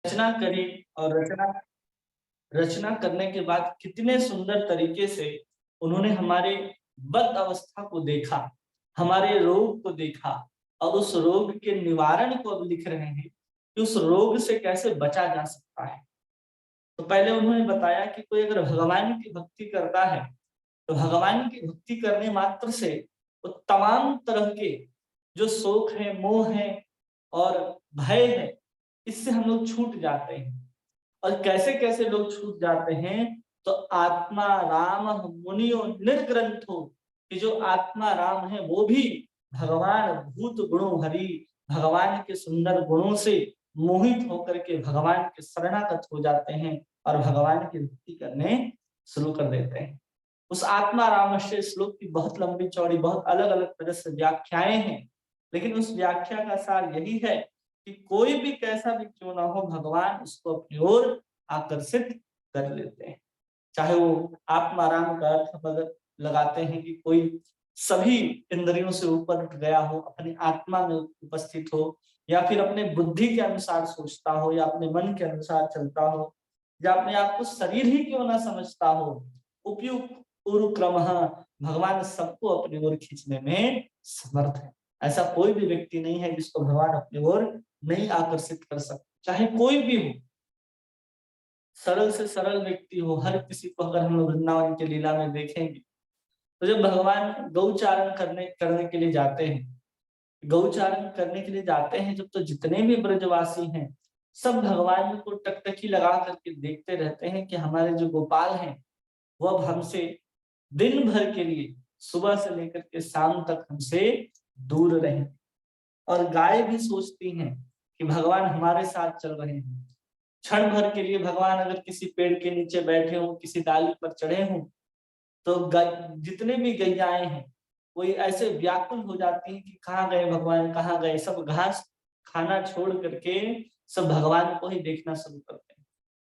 रचना करी और रचना रचना करने के बाद कितने सुंदर तरीके से उन्होंने हमारे बद अवस्था को देखा, हमारे रोग को देखा और उस रोग के निवारण को अब लिख रहे हैं कि उस रोग से कैसे बचा जा सकता है। तो पहले उन्होंने बताया कि कोई अगर भगवान की भक्ति करता है तो भगवान की भक्ति करने मात्र से वो तमाम तरह के जो शोक है, मोह है और भय है, इससे हम लोग छूट जाते हैं। और कैसे-कैसे लोग छूट जाते हैं, तो आत्मा राम मुनियो निर्ग्रंथो, कि जो आत्मा राम है वो भी भगवान भूत गुणों हरि, भगवान के सुंदर गुणों से मोहित होकर के भगवान के शरणागत हो जाते हैं और भगवान की भक्ति करने शुरू कर देते हैं। उस आत्मा रामस्य श्लोक की बहुत लंबी चौड़ी बहुत अलग-अलग तरह से व्याख्याएं हैं, लेकिन उस व्याख्या का सार यही है कि कोई भी कैसा भी क्यों ना हो, भगवान उसको अपनी ओर आकर्षित कर लेते हैं। चाहे वो आत्माराम का अर्थ हम अगर लगाते हैं कि कोई सभी इंद्रियों से ऊपर उठ गया हो, अपनी आत्मा में उपस्थित हो, या फिर अपने बुद्धि के अनुसार सोचता हो, या अपने मन के अनुसार चलता हो, या अपने आप को शरीर ही क्यों ना समझता हो, उपयुक्त उरुक्रमः, भगवान सबको अपनी ओर खींचने में समर्थ है। ऐसा कोई भी व्यक्ति नहीं है जिसको भगवान अपनी ओर नहीं आकर्षित कर सकते, चाहे कोई भी हो। सरल से सरल व्यक्ति हो, हर किसी को अगर हम लोग वृंदावन के लीला में देखेंगे, तो जब भगवान गौचारण करने करने के लिए जाते हैं, गौचारण करने के लिए जाते हैं जब, तो जितने भी ब्रजवासी हैं सब भगवान को टकटकी लगा करके देखते रहते हैं कि हमारे जो गोपाल हैं वो अब हमसे दिन भर के लिए सुबह से लेकर के शाम तक हमसे दूर रहें। और गाय भी सोचती हैं कि भगवान हमारे साथ चल रहे हैं। क्षण भर के लिए भगवान अगर किसी पेड़ के नीचे बैठे हों, किसी डाली पर चढ़े हों, तो जितने भी गैयाएं हैं वो ऐसे व्याकुल हो जाती हैं कि कहाँ गए भगवान, कहाँ गए। सब घास खाना छोड़ करके सब भगवान को ही देखना शुरू करते हैं।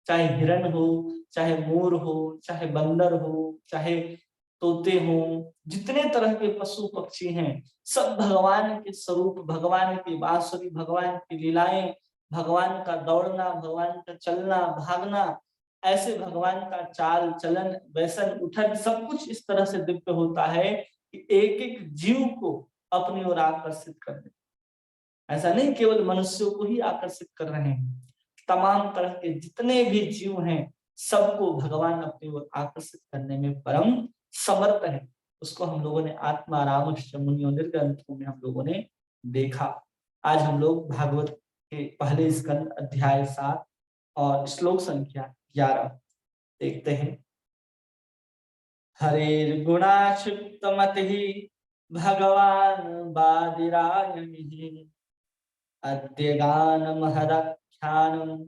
चाहे हिरण हो, चाहे मोर हो, चाहे बंदर हो, चाहे तोते हों, जितने तरह के पशु पक्षी हैं, सब भगवान के स्वरूप, भगवान की बांसुरी, भगवान की लीलाएं, भगवान का दौड़ना, भगवान का चलना भागना, ऐसे भगवान का चाल चलन वैसन उठन सब कुछ इस तरह से दिव्य होता है कि एक एक जीव को अपनी ओर आकर्षित कर दे। ऐसा नहीं केवल मनुष्यों को ही आकर्षित कर रहे हैं, तमाम तरह के जितने भी जीव हैं सबको भगवान अपनी ओर आकर्षित करने में परम समर्थ है। उसको हम लोगों ने आत्मा रामश्च मुनियो निर्ग्रंथों में हम लोगों ने देखा। आज हम लोग भागवत के पहले स्कंद अध्याय 7 और श्लोक संख्या 11 देखते हैं। हरेर्गुणाक्षिप्तमतिः भगवान् बादिरायणिः, अद्य गानमहदाख्यानं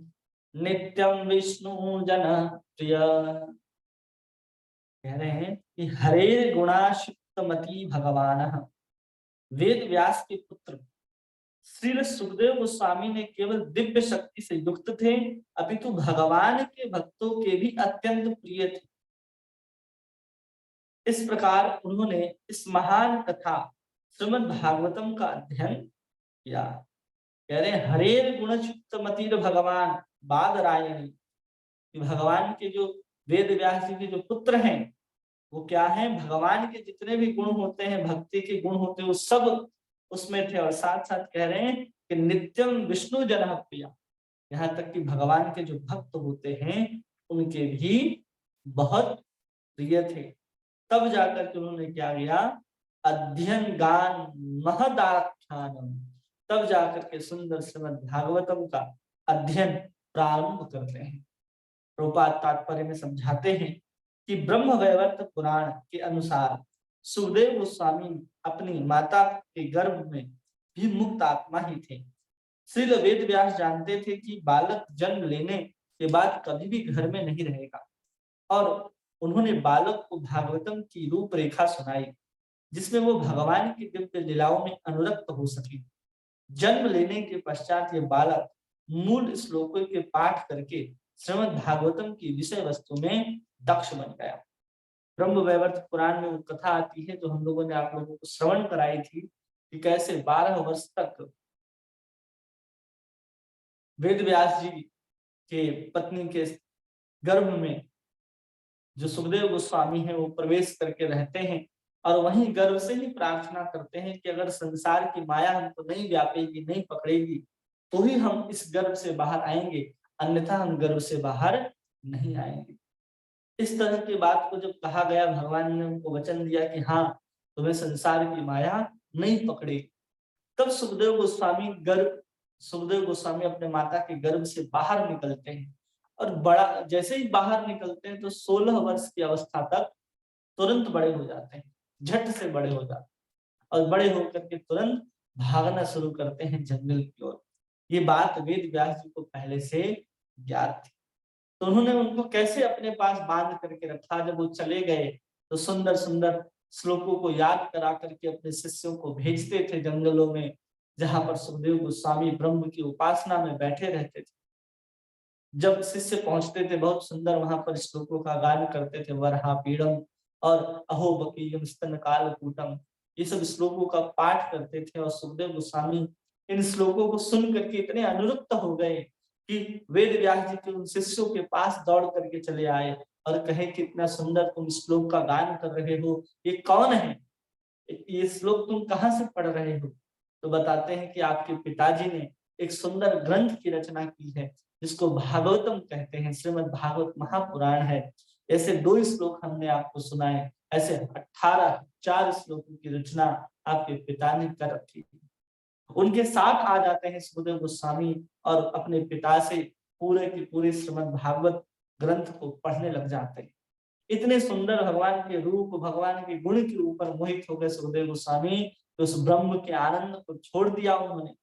नित्यं विष्णु जन प्रिय। कह रहे हैं कि हरे गुणाक्षिप्तमति भगवान, वेद व्यास के पुत्र श्री सुखदेव गोस्वामी ने केवल दिव्य शक्ति से युक्त थे, अपितु भगवान के भक्तों के भी अत्यंत प्रिय थे। इस प्रकार उन्होंने इस महान कथा श्रीमद् भागवतम का अध्ययन किया। कह रहे हैं हरेर गुणचित्तमतीर भगवान बादरायणी, भगवान के जो वेद व्यास जी के जो पुत्र हैं वो क्या है, भगवान के जितने भी गुण होते हैं, भक्ति के गुण होते हैं, वो सब उसमें थे। और साथ साथ कह रहे हैं कि नित्यम विष्णु जन प्रिया, यहाँ तक कि भगवान के जो भक्त होते हैं उनके भी बहुत प्रिय थे। तब जाकर के उन्होंने क्या किया, अध्ययन गान महदाख्यानम, तब जाकर के सुंदर श्रीमद् भागवतम का अध्ययन प्रारंभ करते हैं। प्रभुपाद तात्पर्य में समझाते हैं कि ब्रह्म वैवर्त पुराण के अनुसार सुखदेव गोस्वामी अपनी माता के गर्भ में भी मुक्त आत्मा ही थे। श्रील वेद व्यास जानते थे कि बालक जन्म लेने के बाद कभी भी घर में नहीं रहेगा, और उन्होंने बालक को भागवतम की रूपरेखा सुनाई जिसमें वो भगवान की दिव्य लीलाओं में अनुरक्त हो सके। जन्म लेने के पश्चात ये बालक मूल श्लोकों के पाठ करके श्रीमद् भागवतम की विषय वस्तु में दक्ष बन गया। ब्रह्म वैवर्त पुराण में वो कथा आती है जो हम लोगों ने आप लोगों को श्रवण कराई थी कि कैसे 12 वर्ष तक वेद व्यास जी के पत्नी के गर्भ में जो सुखदेव गोस्वामी है वो प्रवेश करके रहते हैं और वहीं गर्भ से ही प्रार्थना करते हैं कि अगर संसार की माया हमको नहीं व्यापेगी, नहीं पकड़ेगी, तो ही हम इस गर्भ से बाहर आएंगे, अन्यथा हम गर्भ से बाहर नहीं आएंगे। इस तरह की बात को जब कहा गया, भगवान ने उनको वचन दिया कि हाँ, तुम्हें संसार की माया नहीं पकड़ेगी, तब सुखदेव गोस्वामी अपने माता के गर्भ से बाहर निकलते हैं और बड़ा जैसे ही बाहर निकलते हैं तो 16 वर्ष की अवस्था तक तुरंत बड़े हो जाते हैं, झट से बड़े हो जाते हैं और बड़े होकर के तुरंत भागना शुरू करते हैं जंगल की ओर। ये बात वेद व्यास जी को पहले से ज्ञात थी, तो उन्होंने उनको कैसे अपने पास बांध करके रखा। जब वो चले गए तो सुंदर सुंदर श्लोकों को याद करा करके अपने शिष्यों को भेजते थे जंगलों में, जहां पर सुखदेव गोस्वामी ब्रह्म की उपासना में बैठे रहते थे। जब शिष्य पहुंचते थे, बहुत सुंदर वहां पर श्लोकों का गान करते थे, वरहा पीड़म और अहो बकीयम स्तन कालकूटम, ये सब श्लोकों का पाठ करते थे। और सुखदेव गोस्वामी इन श्लोकों को सुन करके इतने अनुरक्त हो गए कि वेद व्यास जी के उन शिष्यों के पास दौड़ करके चले आए और कहे कि इतना सुंदर तुम श्लोक का गान कर रहे हो, ये कौन है, ये श्लोक तुम कहाँ से पढ़ रहे हो। तो बताते हैं कि आपके पिताजी ने एक सुंदर ग्रंथ की रचना की है जिसको भागवतम कहते हैं, श्रीमद् भागवत महापुराण है। ऐसे 2 श्लोक हमने आपको सुनाए, ऐसे 4 श्लोकों की रचना आपके पिता ने कर रखी। उनके साथ आ जाते हैं सुखदेव गोस्वामी और अपने पिता से पूरे की पूरे श्रीमद् भागवत ग्रंथ को पढ़ने लग जाते हैं। इतने सुंदर भगवान के रूप, भगवान के गुण के ऊपर मोहित हो गए सुखदेव गोस्वामी, तो उस ब्रह्म के आनंद को छोड़ दिया उन्होंने।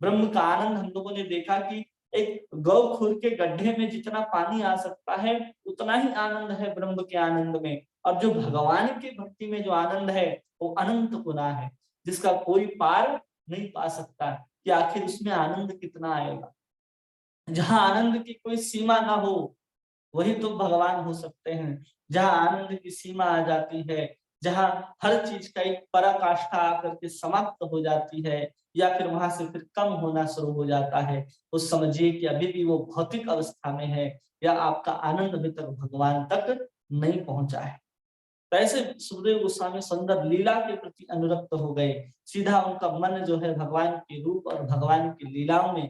ब्रह्म का आनंद हम लोगों ने देखा कि एक गौ खुर के गड्ढे में जितना पानी आ सकता है उतना ही आनंद है ब्रह्म के आनंद में, और जो भगवान की भक्ति में जो आनंद है वो अनंत गुना है, जिसका कोई पार नहीं पा सकता कि आखिर उसमें आनंद कितना आएगा। जहां आनंद की कोई सीमा ना हो वही तो भगवान हो सकते हैं। जहां आनंद की सीमा आ जाती है, जहां हर चीज का एक पराकाष्ठा आकर के समाप्त हो जाती है या फिर वहां से फिर कम होना शुरू हो जाता है, तो समझिए कि अभी भी वो भौतिक अवस्था में है या आपका आनंद अभी तक भगवान तक नहीं पहुंचा है। तो ऐसे सुखदेव गोस्वामी सुंदर लीला के प्रति अनुरक्त हो गए, सीधा उनका मन जो है भगवान के रूप और भगवान की लीलाओं में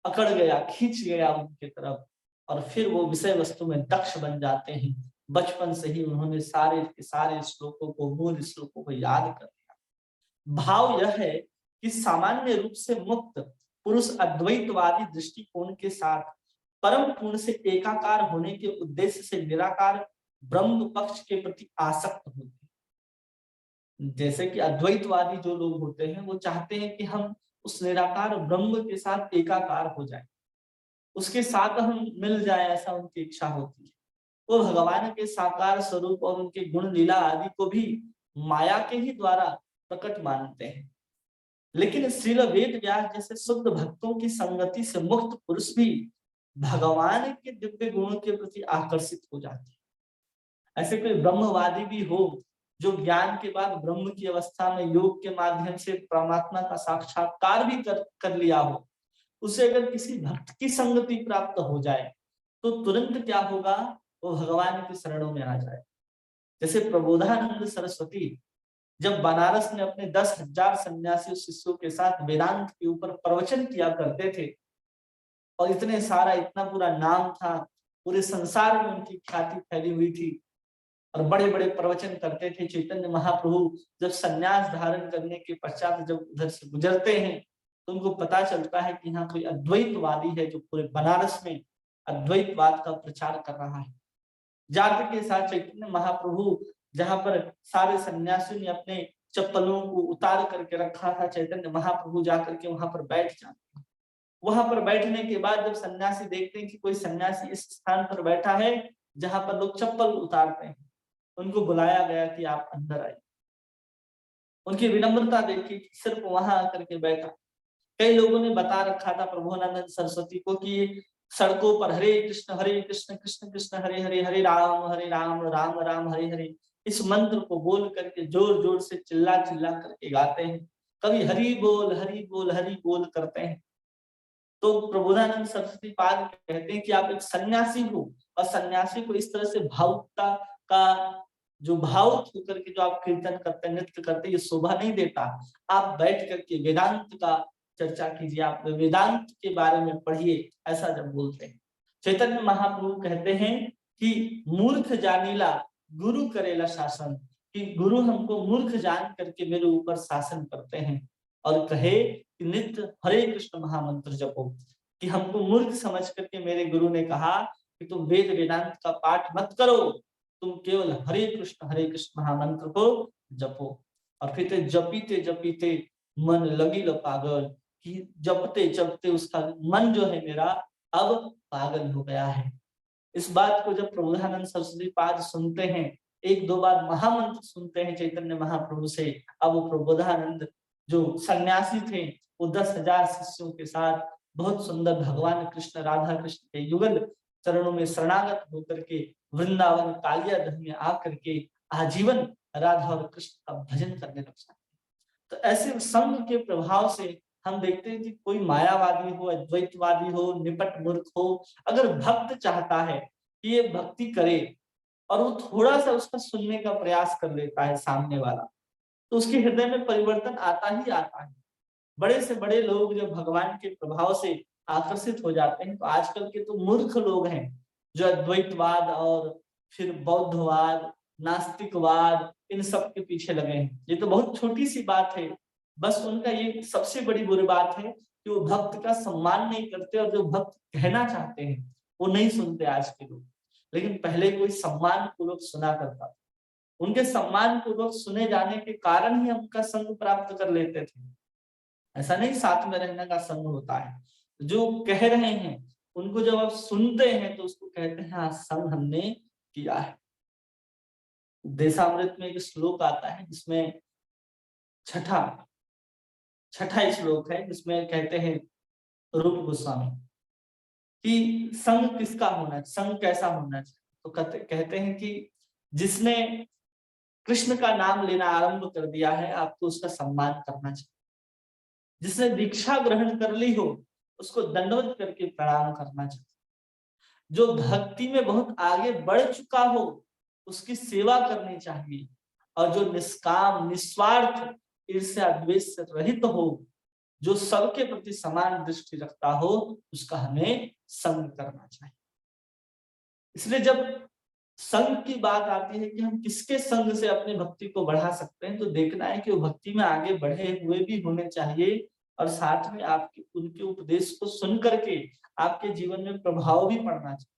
अकड़ गया, खींच गया उनके तरफ, और फिर वो विषय वस्तु में दक्ष बन जाते हैं। बचपन से ही उन्होंने सारे के सारे श्लोकों को, मूल श्लोकों को याद कर लिया। भाव यह है कि सामान्य रूप से मुक्त पुरुष अद्वैतवादी दृष्टिकोण के साथ परम पूर्ण से एकाकार होने के उद्देश्य से निराकार ब्रह्म पक्ष के प्रति आसक्त होते हैं। जैसे कि अद्वैतवादी जो लोग होते हैं वो चाहते हैं कि हम उस निराकार ब्रह्म के साथ एकाकार हो जाए, उसके साथ हम मिल जाए, ऐसा उनकी इच्छा होती है। वो भगवान के साकार स्वरूप और उनके गुण लीला आदि को भी माया के ही द्वारा प्रकट मानते हैं। लेकिन श्रील वेद व्यास जैसे शुद्ध भक्तों की संगति से मुक्त पुरुष भी भगवान के दिव्य गुणों के प्रति आकर्षित हो जाते हैं। ऐसे कोई ब्रह्मवादी भी हो जो ज्ञान के बाद ब्रह्म की अवस्था में योग के माध्यम से परमात्मा का साक्षात्कार भी कर लिया हो, उसे अगर किसी भक्त की संगति प्राप्त हो जाए तो तुरंत क्या होगा, वो भगवान की शरणों में आ जाए। जैसे प्रबोधानंद सरस्वती जब बनारस में अपने 10,000 सन्यासी शिष्यों के साथ वेदांत के ऊपर प्रवचन किया करते थे, और इतने सारा इतना पूरा नाम था, पूरे संसार में उनकी ख्याति फैली हुई थी और बड़े बड़े प्रवचन करते थे। चैतन्य महाप्रभु जब सन्यास धारण करने के पश्चात जब उधर से गुजरते हैं तो उनको पता चलता है कि यहाँ कोई अद्वैतवादी है जो पूरे बनारस में अद्वैतवाद का प्रचार कर रहा है। जाकर के साथ चैतन्य महाप्रभु जहां पर सारे सन्यासियों ने अपने चप्पलों को उतार करके रखा था, चैतन्य महाप्रभु जाकर के वहां पर बैठ जाते हैं। वहां पर बैठने के बाद जब सन्यासी देखते हैं कि कोई सन्यासी इस स्थान पर बैठा है जहां पर लोग चप्पल उतारते हैं, उनको बुलाया गया कि आप अंदर आइए। उनकी विनम्रता देखी, सिर्फ वहां आकर के बैठा। कई लोगों ने बता रखा था प्रभुनानंद सरस्वती को कि सड़कों पर हरे कृष्ण कृष्ण कृष्ण हरे हरे, हरे राम राम राम हरे हरे, इस मंत्र को बोल करके जोर जोर से चिल्ला चिल्ला करके गाते हैं। कभी हरि बोल हरि बोल हरि बोल करते हैं। तो प्रबोधानंद सरस्वती पाद कहते हैं कि आप एक सन्यासी हो, और सन्यासी को इस तरह से भावुकता का, जो भावुक होकर के जो आप कीर्तन करते हैं, नृत्य करते हैं, ये शोभा नहीं देता। आप बैठ करके वेदांत का चर्चा कीजिए, आप वेदांत के बारे में पढ़िए, ऐसा जब बोलते हैं। चैतन्य महाप्रभु कहते हैं कि मूर्ख जानीला गुरु करेला शासन, कि गुरु हमको मूर्ख जान करके मेरे ऊपर शासन करते हैं, और कहे कि नित्य हरे कृष्ण महामंत्र जपो, कि हमको मूर्ख समझ करके मेरे गुरु ने कहा कि तुम वेद वेदांत का पाठ मत करो, तुम केवल हरे कृष्ण महामंत्र को जपो। और फिर जपीते जपीते मन लगी ल पागल, कि जपते जपते उसका मन जो है मेरा अब पागल हो गया है। इस बात को जब प्रबोधानंद सरस्वती पाद सुनते हैं, एक दो बार महामंत्र सुनते हैं चैतन्य महाप्रभु से, अब वो प्रबोधानंद जो सन्यासी थे, वो 10,000 शिष्यों के साथ बहुत सुंदर भगवान कृष्ण राधा कृष्ण के युगल चरणों में शरणागत होकर के वृंदावन कालिया धन में आकर के आजीवन राधा और कृष्ण का भजन करने लग जाते हैं। तो ऐसे संघ के प्रभाव से हम देखते हैं कि कोई मायावादी हो, अद्वैतवादी हो, निपट मूर्ख हो, अगर भक्त चाहता है कि ये भक्ति करे और वो थोड़ा सा उसका सुनने का प्रयास कर लेता है सामने वाला, तो उसके हृदय में परिवर्तन आता ही आता है। बड़े से बड़े लोग जब भगवान के प्रभाव से आकर्षित हो जाते हैं, तो आजकल के तो मूर्ख लोग हैं जो अद्वैतवाद और फिर बौद्धवाद, नास्तिकवाद, इन सब के पीछे लगे हैं। ये तो बहुत छोटी सी बात है, बस उनका ये सबसे बड़ी बुरी बात है कि वो भक्त का सम्मान नहीं करते, और जो भक्त कहना चाहते हैं वो नहीं सुनते आज के लोग। लेकिन पहले कोई सम्मान पूर्वक सुना करता था, उनके सम्मान पूर्वक सुने जाने के कारण ही हम उनका संग प्राप्त कर लेते थे। ऐसा नहीं साथ में रहने का संग होता है, जो कह रहे हैं उनको जब आप सुनते हैं तो उसको कहते हैं हाँ, संग हमने किया है। देशामृत में एक श्लोक आता है जिसमें छठा श्लोक है, जिसमें कहते हैं रूप गोस्वामी कि संग किसका होना है, संग कैसा होना चाहिए। तो कहते हैं कि जिसने कृष्ण का नाम लेना आरंभ कर दिया है, आपको उसका सम्मान करना चाहिए। जिसने दीक्षा ग्रहण कर ली हो, उसको दंडवत करके प्रणाम करना चाहिए। जो भक्ति में बहुत आगे बढ़ चुका हो, उसकी सेवा करनी चाहिए। और जो निष्काम, निस्वार्थ, ईर्ष्या द्वेष से रहित हो, जो सबके प्रति समान दृष्टि रखता हो, उसका हमें संग करना चाहिए। इसलिए जब संग की बात आती है कि हम किसके संग से अपनी भक्ति को बढ़ा सकते हैं, तो देखना है कि वो भक्ति में आगे बढ़े हुए भी होने चाहिए, और साथ में आपके उनके उपदेश को सुन करके आपके जीवन में प्रभाव भी पड़ना चाहिए।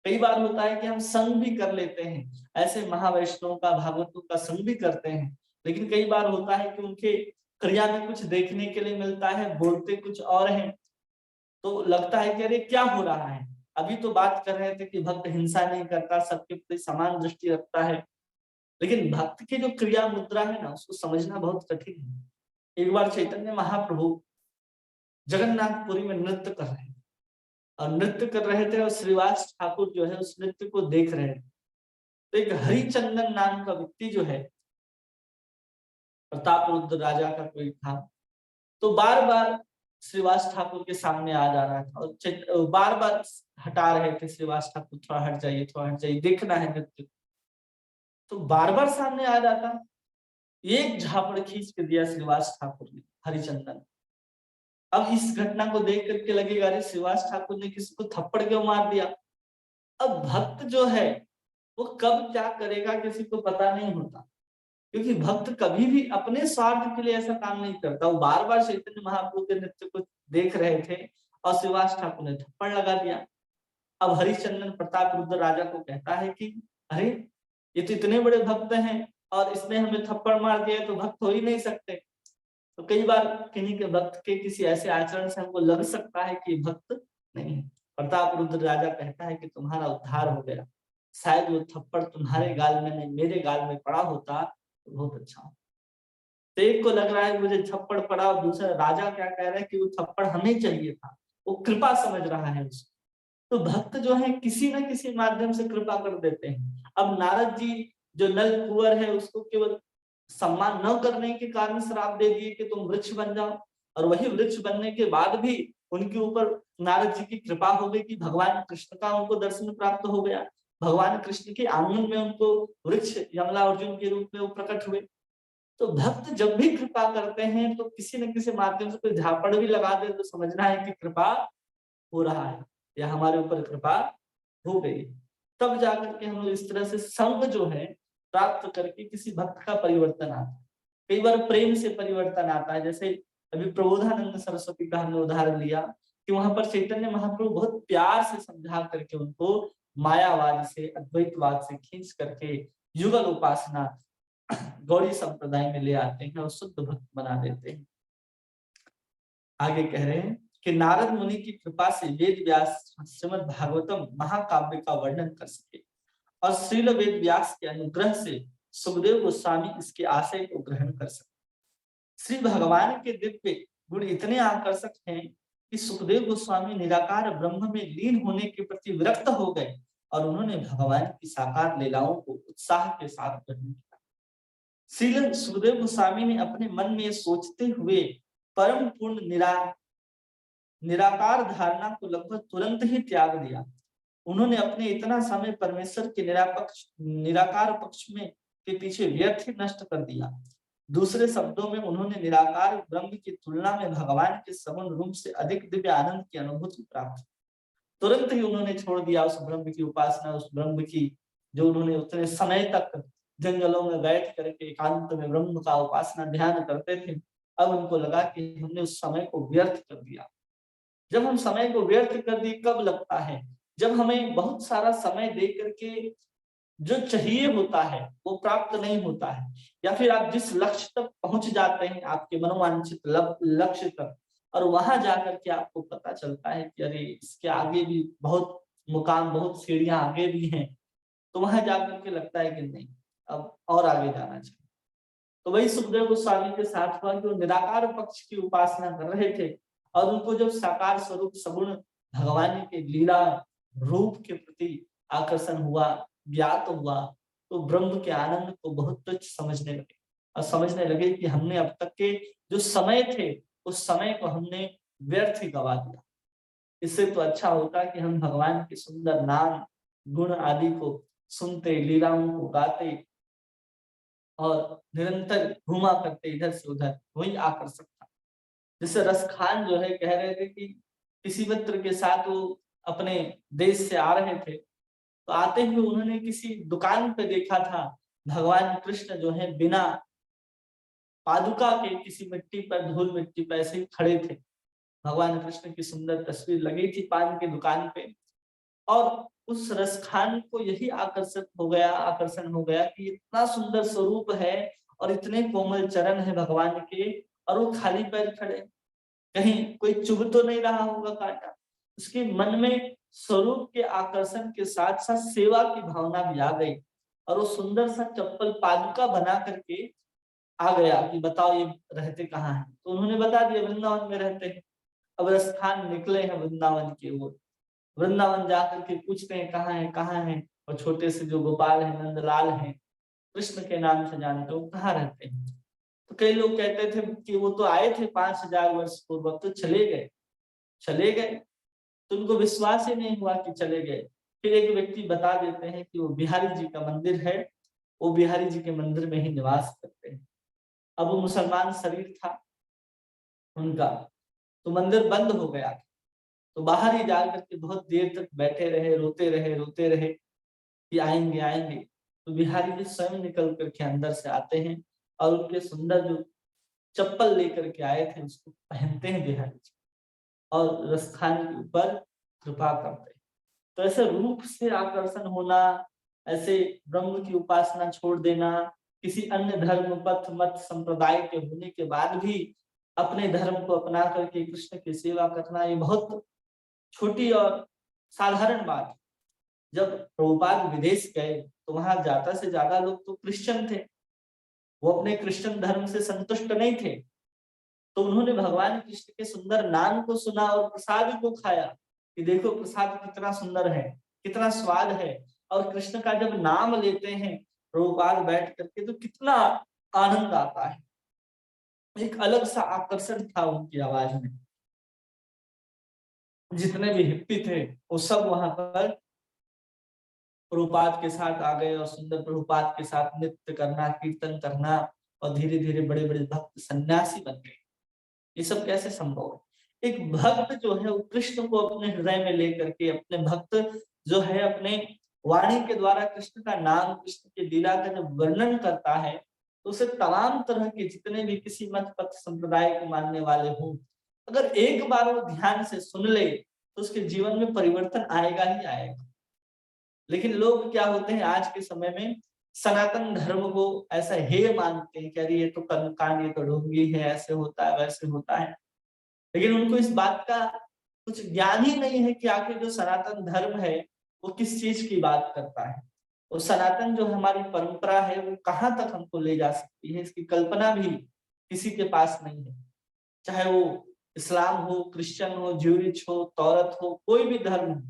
कई बार होता है कि हम संग भी कर लेते हैं, ऐसे महावैष्णव का, भागवतों का संग भी करते हैं, लेकिन कई बार होता है कि उनके क्रिया में कुछ देखने के लिए मिलता है, बोलते कुछ और हैं, तो लगता है कि अरे क्या हो रहा है। अभी तो बात कर रहे थे कि भक्त हिंसा नहीं करता, सबके प्रति समान दृष्टि रखता है, लेकिन भक्त की जो क्रिया मुद्रा है ना, उसको समझना बहुत कठिन है। एक बार चैतन्य महाप्रभु जगन्नाथपुरी में नृत्य कर रहे थे, और नृत्य कर रहे थे और श्रीवास ठाकुर जो है उस नृत्य को देख रहे थे। तो एक हरिचंदन नाम का व्यक्ति जो है, प्रताप रुद्र राजा का कोई था, तो बार बार श्रीवास ठाकुर के सामने आ जा रहा था, और बार बार हटा रहे थे, श्रीवास ठाकुर थोड़ा हट जाइए, थोड़ा हट जाइए, देखना है नृत्य। तो बार बार सामने आ जाता, एक झापड़ खींच के दिया श्रीवास ठाकुर ने, हरिचंदन। अब इस घटना को देख करके लगेगा अरे श्रीवास ठाकुर ने किसी को थप्पड़ क्यों मार दिया। अब भक्त जो है वो कब क्या करेगा किसी को पता नहीं होता, क्योंकि भक्त कभी भी अपने स्वार्थ के लिए ऐसा काम नहीं करता। वो बार बार चैतन्य महाप्रभु के नृत्य को देख रहे थे और श्रीवास ठाकुर ने थप्पड़ लगा दिया। अब हरिश्चंद्र प्रताप रुद्र राजा को कहता है कि अरे ये तो इतने बड़े भक्त हैं और इसने हमें थप्पड़ मार दिया, तो भक्त हो ही नहीं सकते। तो कई बार किन्हीं के भक्त के किसी ऐसे आचरण से हमको लग सकता है कि भक्त नहीं है। प्रताप रुद्र राजा कहता है कि तुम्हारा उद्धार हो गया, शायद वो थप्पड़ तुम्हारे गाल में नहीं मेरे गाल में पड़ा होता तो बहुत अच्छा हो। तो एक को लग रहा है मुझे थप्पड़ पड़ा, और दूसरा राजा क्या कह रहा है कि वो थप्पड़ हमें चाहिए था, वो कृपा समझ रहा है उसको। तो भक्त जो है किसी न किसी माध्यम से कृपा कर देते हैं। अब नारद जी जो नल कुंवर है उसको केवल सम्मान न करने के कारण श्राप दे दिए कि तुम वृक्ष बन जाओ, और वही वृक्ष बनने के बाद भी उनके ऊपर नारद जी की कृपा हो गई कि भगवान कृष्ण का उनको दर्शन प्राप्त हो गया। भगवान कृष्ण के आंगन में उनको वृक्ष यमला अर्जुन के रूप में वो प्रकट हुए। तो भक्त जब भी कृपा करते हैं तो किसी न किसी माध्यम से कोई झापड़ भी लगा दे तो समझना है कि कृपा हो रहा है या हमारे ऊपर कृपा हो गई। तब जाकर के हम लोग इस तरह से संग जो है प्राप्त करके किसी भक्त का परिवर्तन आता है। कई बार प्रेम से परिवर्तन आता है, जैसे अभी प्रबोधानंद सरस्वती का हमने उदाहरण लिया कि वहां पर चैतन्य महाप्रभु बहुत प्यार से समझा करके उनको मायावाद से अद्वैतवाद से खींच करके युगल उपासना गौड़ी संप्रदाय में ले आते हैं और शुद्ध भक्त बना देते हैं। आगे कह रहे हैं कि नारद मुनि की कृपा से वेद व्यास श्रीमद् भागवतम महाकाव्य का वर्णन कर सके और श्रील वेद व्यास के अनुग्रह से सुखदेव गोस्वामी इसके आशय को ग्रहण कर सके। श्री भगवान के दिव्य गुण इतने आकर्षक हैं कि सुखदेव गोस्वामी निराकार ब्रह्म में लीन होने के प्रति विरक्त हो गए और उन्होंने भगवान की साकार लीलाओं को उत्साह के साथ ग्रहण किया। श्रील सुखदेव गोस्वामी ने अपने मन में सोचते हुए परम पूर्ण निराकार धारणा को लगभग तुरंत ही त्याग दिया। उन्होंने अपने इतना समय परमेश्वर के निराकार पक्ष में के पीछे व्यर्थ ही नष्ट कर दिया। दूसरे शब्दों में उन्होंने निराकार ब्रह्म की तुलना में भगवान के सगुण रूप से अधिक दिव्य आनंद की अनुभूति प्राप्त। तुरंत ही उन्होंने छोड़ दिया उस ब्रह्म की उपासना, उस ब्रह्म की जो उन्होंने उतने समय तक जंगलों में बैठ करके एकांत में ब्रह्म का उपासना ध्यान करते थे। अब उनको लगा कि हमने उस समय को व्यर्थ कर दिया। जब हम समय को व्यर्थ कर दिए कब लगता है? जब हमें बहुत सारा समय दे करके जो चाहिए होता है वो प्राप्त नहीं होता है, या फिर आप जिस लक्ष्य तक पहुंच जाते हैं आपके मनोवांछित लक्ष्य तक, और वहां जाकर के आपको पता चलता है कि अरे इसके आगे भी बहुत मुकाम, बहुत सीढ़ियां आगे भी हैं, तो वहां जाकर के लगता है कि नहीं अब और आगे जाना चाहिए। तो वही सुखदेव गोस्वामी के साथ हुआ कि वो निराकार पक्ष की उपासना कर रहे थे और उनको जब साकार स्वरूप सगुण भगवान के लीला रूप के प्रति आकर्षण हुआ, ज्ञात हुआ, तो ब्रह्म के आनंद को बहुत तुच्छ समझने लगे और समझने लगे कि हमने अब तक के जो समय थे उस समय को हमने व्यर्थ ही गवा दिया। इससे तो अच्छा होता कि हम भगवान के सुंदर नाम गुण आदि को सुनते, लीलाओं को गाते और निरंतर घुमा करते इधर से उधर, वही आकर्षक था। जैसे रसखान जो है कह रहे थे कि किसी मित्र के साथ वो अपने देश से आ रहे थे, तो आते हुए उन्होंने किसी दुकान पे देखा था भगवान कृष्ण जो है बिना पादुका के किसी मिट्टी पर, धूल मिट्टी पर ऐसे ही खड़े थे। भगवान कृष्ण की सुंदर तस्वीर लगी थी पान की दुकान पे और उस रसखान को यही आकर्षण हो गया कि इतना सुंदर स्वरूप है और इतने कोमल चरण है भगवान के और वो खाली पैर खड़े, कहीं कोई चुभ तो नहीं रहा होगा कांटा। उसके मन में स्वरूप के आकर्षण के साथ साथ सेवा की भावना भी आ गई और वो सुंदर सा चप्पल पादुका बना करके आ गया कि बताओ ये रहते कहाँ हैं? तो उन्होंने बता दिया वृंदावन में रहते हैं। अब रसखान निकले हैं वृंदावन की ओर, वृंदावन जाकर के पूछते हैं कहाँ है, और छोटे से जो गोपाल है नंदलाल हैं, कृष्ण के नाम से जानते हो, कहाँ रहते हैं? तो कई लोग कहते थे कि वो तो आए थे 5000 वर्ष पूर्व, तो चले गए, तो उनको विश्वास ही नहीं हुआ कि चले गए। फिर एक व्यक्ति बता देते हैं कि वो बिहारी जी का मंदिर है, वो बिहारी जी के मंदिर में ही निवास करते हैं। अब वो मुसलमान शरीर था उनका, तो मंदिर बंद हो गया, तो बाहर ही जाकर के बहुत देर तक बैठे रहे, रोते रहे कि आएंगे आएंगे। तो बिहारी जी स्वयं निकल करके अंदर से आते हैं और उनके सुंदर जो चप्पल लेकर के आए थे उसको पहनते हैं बिहारी जी और रसखान के ऊपर कृपा करते हैं। तो ऐसे रूप से आकर्षण होना, ऐसे ब्रह्म की उपासना छोड़ देना, किसी अन्य धर्म पथ मत संप्रदाय के होने के बाद भी अपने धर्म को अपना करके कृष्ण की सेवा करना, ये बहुत छोटी और साधारण बात। जब प्रभुपाद विदेश गए तो वहां ज्यादा से ज्यादा लोग तो क्रिश्चियन थे, वो अपने क्रिश्चियन धर्म से संतुष्ट नहीं थे, तो उन्होंने भगवान कृष्ण के सुंदर नाम को सुना और प्रसाद को खाया कि देखो प्रसाद कितना सुंदर है, कितना स्वाद है, और कृष्ण का जब नाम लेते हैं प्रभुपाद बैठ करके तो कितना आनंद आता है। एक अलग सा आकर्षण था उनकी आवाज में। जितने भी हिप्पी थे वो सब वहां पर प्रभुपाद के साथ आ गए और सुंदर प्रभुपाद के साथ नृत्य करना, कीर्तन करना, और धीरे धीरे बड़े बड़े भक्त सन्यासी बन गए। ये सब कैसे संभव है? एक भक्त जो है वो कृष्ण को अपने हृदय में लेकर के, अपने भक्त जो है अपने वाणी के द्वारा कृष्ण का नाम, कृष्ण की लीला का जब वर्णन करता है, तो उसे तमाम तरह के जितने भी किसी मत पथ संप्रदाय को मानने वाले हों, अगर एक बार वो ध्यान से सुन ले तो उसके जीवन में परिवर्तन आएगा ही आएगा। लेकिन लोग क्या होते हैं आज के समय में, सनातन धर्म को ऐसा हेय मानते हैं कि अरे ये तो कर्मकांड, ये तो ढोंगी है, ऐसे होता है वैसे होता है। लेकिन उनको इस बात का कुछ ज्ञान ही नहीं है कि आखिर जो सनातन धर्म है वो किस चीज की बात करता है। वो सनातन जो हमारी परंपरा है वो कहाँ तक हमको ले जा सकती है, इसकी कल्पना भी किसी के पास नहीं है। चाहे वो इस्लाम हो, क्रिश्चियन हो, ज्यूरिच हो, तौरत हो, कोई भी धर्म हो,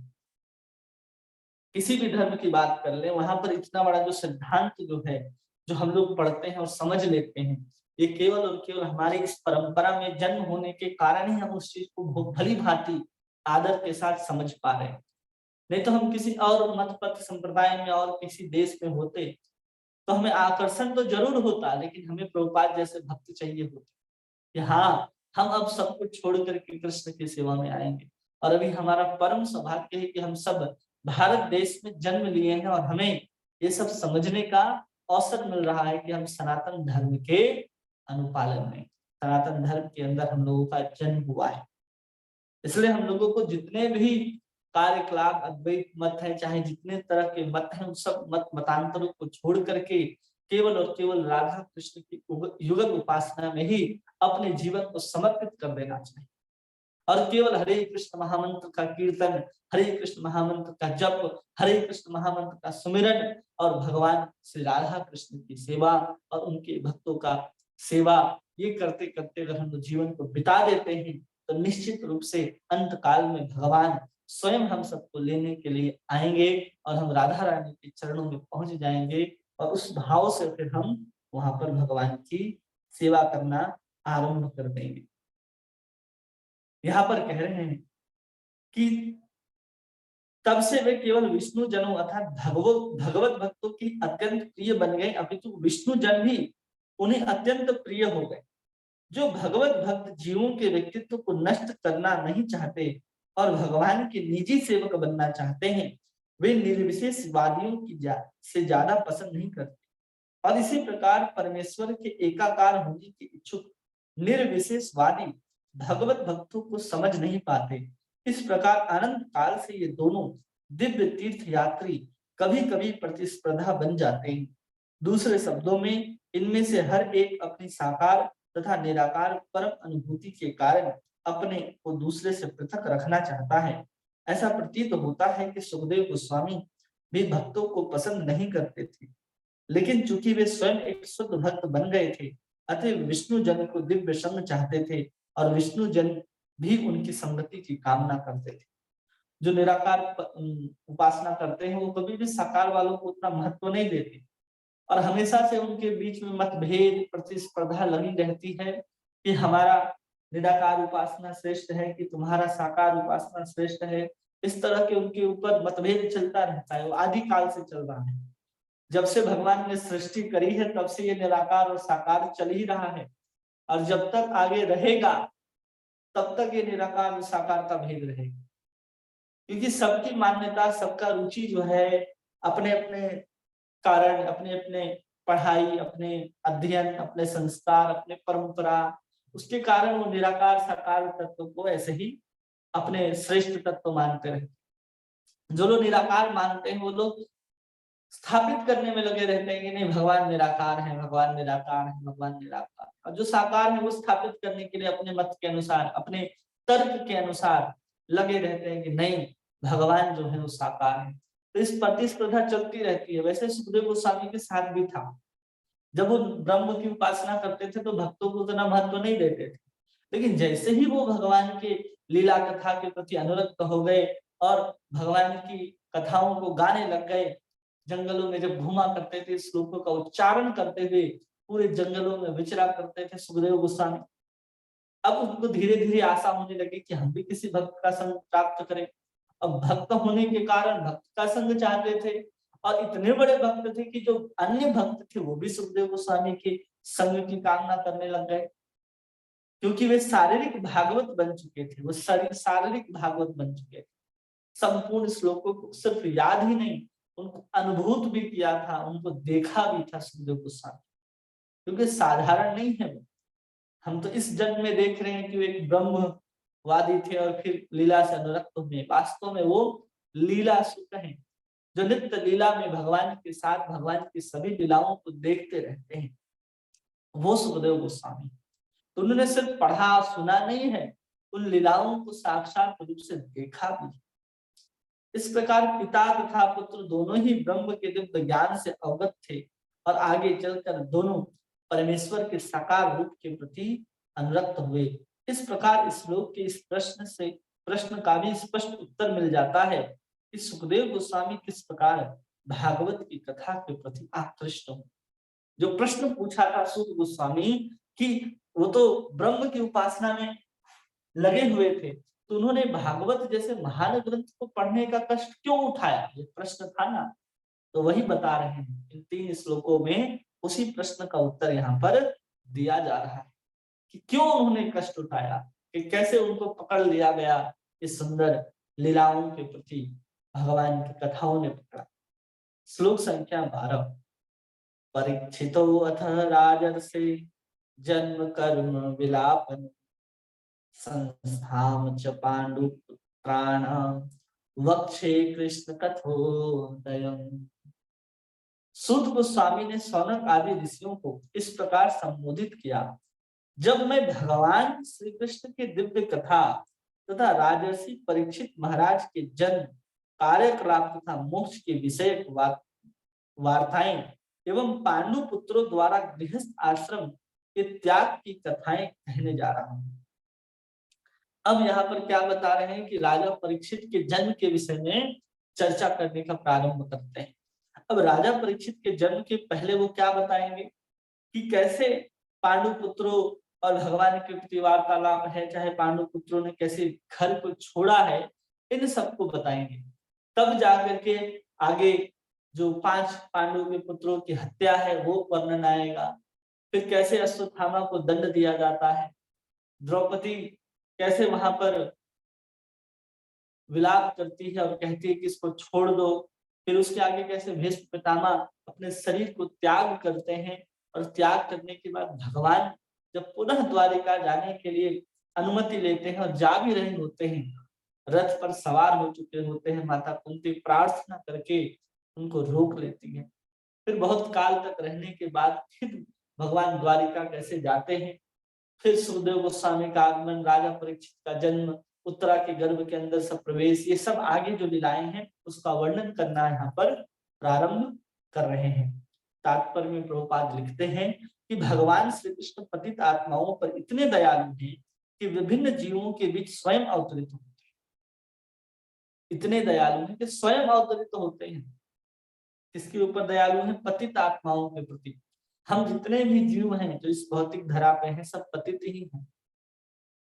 किसी भी धर्म की बात कर ले, वहां पर इतना बड़ा जो सिद्धांत जो है, जो हम लोग पढ़ते हैं और समझ लेते हैं, ये केवल और केवल हमारी इस परंपरा में जन्म होने के कारण ही हम उस चीज को भली भांति आदर के साथ समझ पा रहे हैं। नहीं तो हम किसी और मत पथ संप्रदाय में और किसी देश में होते तो हमें आकर्षण तो जरूर होता, लेकिन हमें प्रभुपाद जैसे भक्त चाहिए होते कि हाँ, हम अब सब कुछ छोड़ करके कृष्ण की सेवा में आएंगे। और अभी हमारा परम सौभाग्य है कि हम सब भारत देश में जन्म लिए हैं और हमें ये सब समझने का अवसर मिल रहा है कि हम सनातन धर्म के अनुपालन में, सनातन धर्म के अंदर हम लोगों का जन्म हुआ है। इसलिए हम लोगों को जितने भी कार्यकलाप अद्वैत मत है, चाहे जितने तरह के मत हैं, उन सब मत मतांतरों को छोड़ करके केवल और केवल राधा कृष्ण की युगल उपासना में ही अपने जीवन को समर्पित कर देना चाहिए। और केवल हरे कृष्ण महामंत्र का कीर्तन, हरे कृष्ण महामंत्र का जप, हरे कृष्ण महामंत्र का सुमिरन और भगवान श्री राधा कृष्ण की सेवा और उनके भक्तों का सेवा, ये करते करते अगर हम जीवन को बिता देते हैं तो निश्चित रूप से अंत काल में भगवान स्वयं हम सबको लेने के लिए आएंगे और हम राधा रानी के चरणों में पहुंच जाएंगे और उस भाव से फिर हम वहां पर भगवान की सेवा करना आरंभ कर देंगे। यहाँ पर कह रहे हैं कि तब से वे केवल विष्णु जनों अर्थात भगवत भक्तों की अत्यंत प्रिय बन गए, अपितु विष्णु जन भी उन्हें अत्यंत प्रिय हो गए। जो भगवत भक्त जीवों के व्यक्तित्व को नष्ट करना नहीं चाहते और भगवान के निजी सेवक बनना चाहते हैं, वे निर्विशेषवादियों की से ज्यादा पसंद नहीं करते। और इसी प्रकार परमेश्वर के एकाकार होने के इच्छुक निर्विशेषवादी भगवत भक्तों को समझ नहीं पाते। इस प्रकार अनंत काल से ये दोनों दिव्य तीर्थ यात्री कभी कभी प्रतिस्पर्धा बन जाते हैं। दूसरे शब्दों में इनमें से हर एक अपनी साकार तथा निराकार परम अनुभूति के कारण अपने को दूसरे से पृथक रखना चाहता है। ऐसा प्रतीत होता है कि सुखदेव गोस्वामी भी भक्तों को पसंद नहीं करते थे, लेकिन चूंकि वे स्वयं एक शुद्ध भक्त बन गए थे, अतः विष्णु जन को दिव्य संग चाहते थे और विष्णु जन भी उनकी संगति की कामना करते थे। जो निराकार उपासना करते हैं वो कभी भी साकार वालों को उतना महत्व नहीं देते और हमेशा से उनके बीच में मतभेद प्रतिस्पर्धा लगी रहती है कि हमारा निराकार उपासना श्रेष्ठ है कि तुम्हारा साकार उपासना श्रेष्ठ है। इस तरह के उनके ऊपर मतभेद चलता रहता है, वो आदि काल से चल रहा है। जब से भगवान ने सृष्टि करी है तब से ये निराकार और साकार चल ही रहा है और जब तक आगे रहेगा तब तक ये निराकार और साकार का भेद रहेगा, क्योंकि सबकी मान्यता, सबका रुचि जो है अपने अपने कारण, अपने अपने पढ़ाई, अपने अध्ययन, अपने संस्कार, अपने परंपरा, उसके कारण वो निराकार साकार तत्व को ऐसे ही अपने श्रेष्ठ तत्व मानते रहे। जो लोग निराकार मानते हैं वो लोग स्थापित करने में लगे रहते हैं कि नहीं भगवान निराकार है, भगवान निराकार है, भगवान निराकार है। और जो साकार है वो स्थापित करने के लिए अपने मत के अनुसार, अपने तर्क के अनुसार लगे रहते हैं कि नहीं भगवान जो है वो साकार है। तो इस प्रतिस्पर्धा चलती रहती है। वैसे सुखदेव गोस्वामी के साथ भी था। जब वो ब्रह्म की उपासना करते थे तो भक्तों को उतना महत्व नहीं देते थे, लेकिन जैसे ही वो भगवान के लीला कथा के प्रति अनुरक्त हो गए और भगवान की कथाओं को गाने लग गए, जंगलों में जब घूमा करते थे, श्लोकों का उच्चारण करते हुए पूरे जंगलों में विचरा करते थे सुखदेव गोस्वामी, अब उनको धीरे धीरे आशा होने लगी कि हम भी किसी भक्त का संग प्राप्त करें। अब भक्त होने के कारण भक्त का संग चाहते थे, और इतने बड़े भक्त थे कि जो अन्य भक्त थे वो भी सुखदेव गोस्वामी के संग की कामना करने लग गए, क्योंकि वे शारीरिक भागवत बन चुके थे। वो शारीरिक भागवत बन चुके थे। संपूर्ण श्लोकों को सिर्फ याद ही नहीं, उनको अनुभूत भी किया था, उनको देखा भी था सुखदेव गोस्वामी, क्योंकि साधारण नहीं है वो। हम तो इस जन्म में देख रहे हैं कि वो एक ब्रह्मवादी थे और फिर लीला से अनुरक्त हुए। वास्तव में वो लीला सुख हैं, जो नित्य लीला में भगवान के साथ भगवान की सभी लीलाओं को देखते रहते हैं, वो सुखदेव गोस्वामी। तो उन्होंने सिर्फ पढ़ा सुना नहीं है, उन लीलाओं को साक्षात रूप से देखा भी। इस प्रकार पिता तथा पुत्र दोनों ही ब्रह्म के दिव्य ज्ञान से अवगत थे, और आगे चलकर दोनों परमेश्वर के साकार रूप के प्रति अनुरक्त हुए। इस प्रकार इस श्लोक के इस प्रश्न का भी स्पष्ट उत्तर मिल जाता है कि सुखदेव गोस्वामी किस प्रकार भागवत की कथा के प्रति आकृष्ट हो। जो प्रश्न पूछा था सूत गोस्वामी कि वो तो ब्रह्म की उपासना में लगे हुए थे, तो उन्होंने भागवत जैसे महान ग्रंथ को पढ़ने का कष्ट क्यों उठाया, ये प्रश्न था ना। तो वही बता रहे हैं इन 3 श्लोकों में, उसी प्रश्न का उत्तर यहाँ पर दिया जा रहा है कि क्यों उन्होंने कष्ट उठाया, कि कैसे उनको पकड़ लिया गया इस सुंदर लीलाओं के प्रति भगवान की कथाओं ने पकड़ा। श्लोक संख्या 12। परीक्षितो अथ राजर्षे जन्म कर्म विलापन संस्थाम च पांडुपुत्राण वक्षे कृष्ण कथोदयम्। सूत गोस्वामी ने सौनक आदि ऋषियों को इस प्रकार संबोधित किया, जब मैं भगवान श्री कृष्ण के दिव्य कथा तथा राजर्षि परीक्षित महाराज के जन्म, कार्यकलाप तथा मोक्ष के विषय वार्ताएं एवं पांडु पुत्रों द्वारा गृहस्थ आश्रम के त्याग की कथाएं कहने जा रहा हूं। अब यहाँ पर क्या बता रहे हैं कि राजा परीक्षित के जन्म के विषय में चर्चा करने का प्रारंभ करते हैं। अब राजा परीक्षित के जन्म के पहले वो क्या बताएंगे कि कैसे पांडु पुत्रों और भगवान के प्रति वार्तालाप है, चाहे पांडु पुत्रों ने कैसे घर को छोड़ा है, इन सबको बताएंगे। तब जाकर के आगे जो 5 पांडु के पुत्रों की हत्या है वो वर्णन आएगा। फिर कैसे अश्वत्थामा को दंड दिया जाता है, द्रौपदी कैसे वहां पर विलाप करती है और कहती है कि इसको छोड़ दो। फिर उसके आगे कैसे भीष्म पितामह अपने शरीर को त्याग करते हैं, और त्याग करने के बाद भगवान जब पुनः द्वारिका जाने के लिए अनुमति लेते हैं और जा भी रहे होते हैं, रथ पर सवार हो चुके होते हैं, माता कुंती प्रार्थना करके उनको रोक लेती है। फिर बहुत काल तक रहने के बाद फिर भगवान द्वारिका कैसे जाते हैं, फिर सुखदेव गोस्वामी का आगमन, राजा परीक्षित का जन्म, उत्तरा के गर्भ के अंदर सब प्रवेश, ये सब आगे जो लीलाएं हैं उसका वर्णन करना यहाँ पर प्रारंभ कर रहे हैं। तात्पर्य में प्रभुपाद लिखते हैं कि भगवान श्री कृष्ण पतित आत्माओं पर इतने दयालु हैं कि विभिन्न जीवों के बीच स्वयं अवतरित होते हैं। इतने दयालु हैं कि स्वयं अवतरित होते हैं। किसके ऊपर दयालु हैं? पतित आत्माओं के प्रति। हम जितने भी जीव हैं जो इस भौतिक धरा पे हैं, सब पतित ही हैं।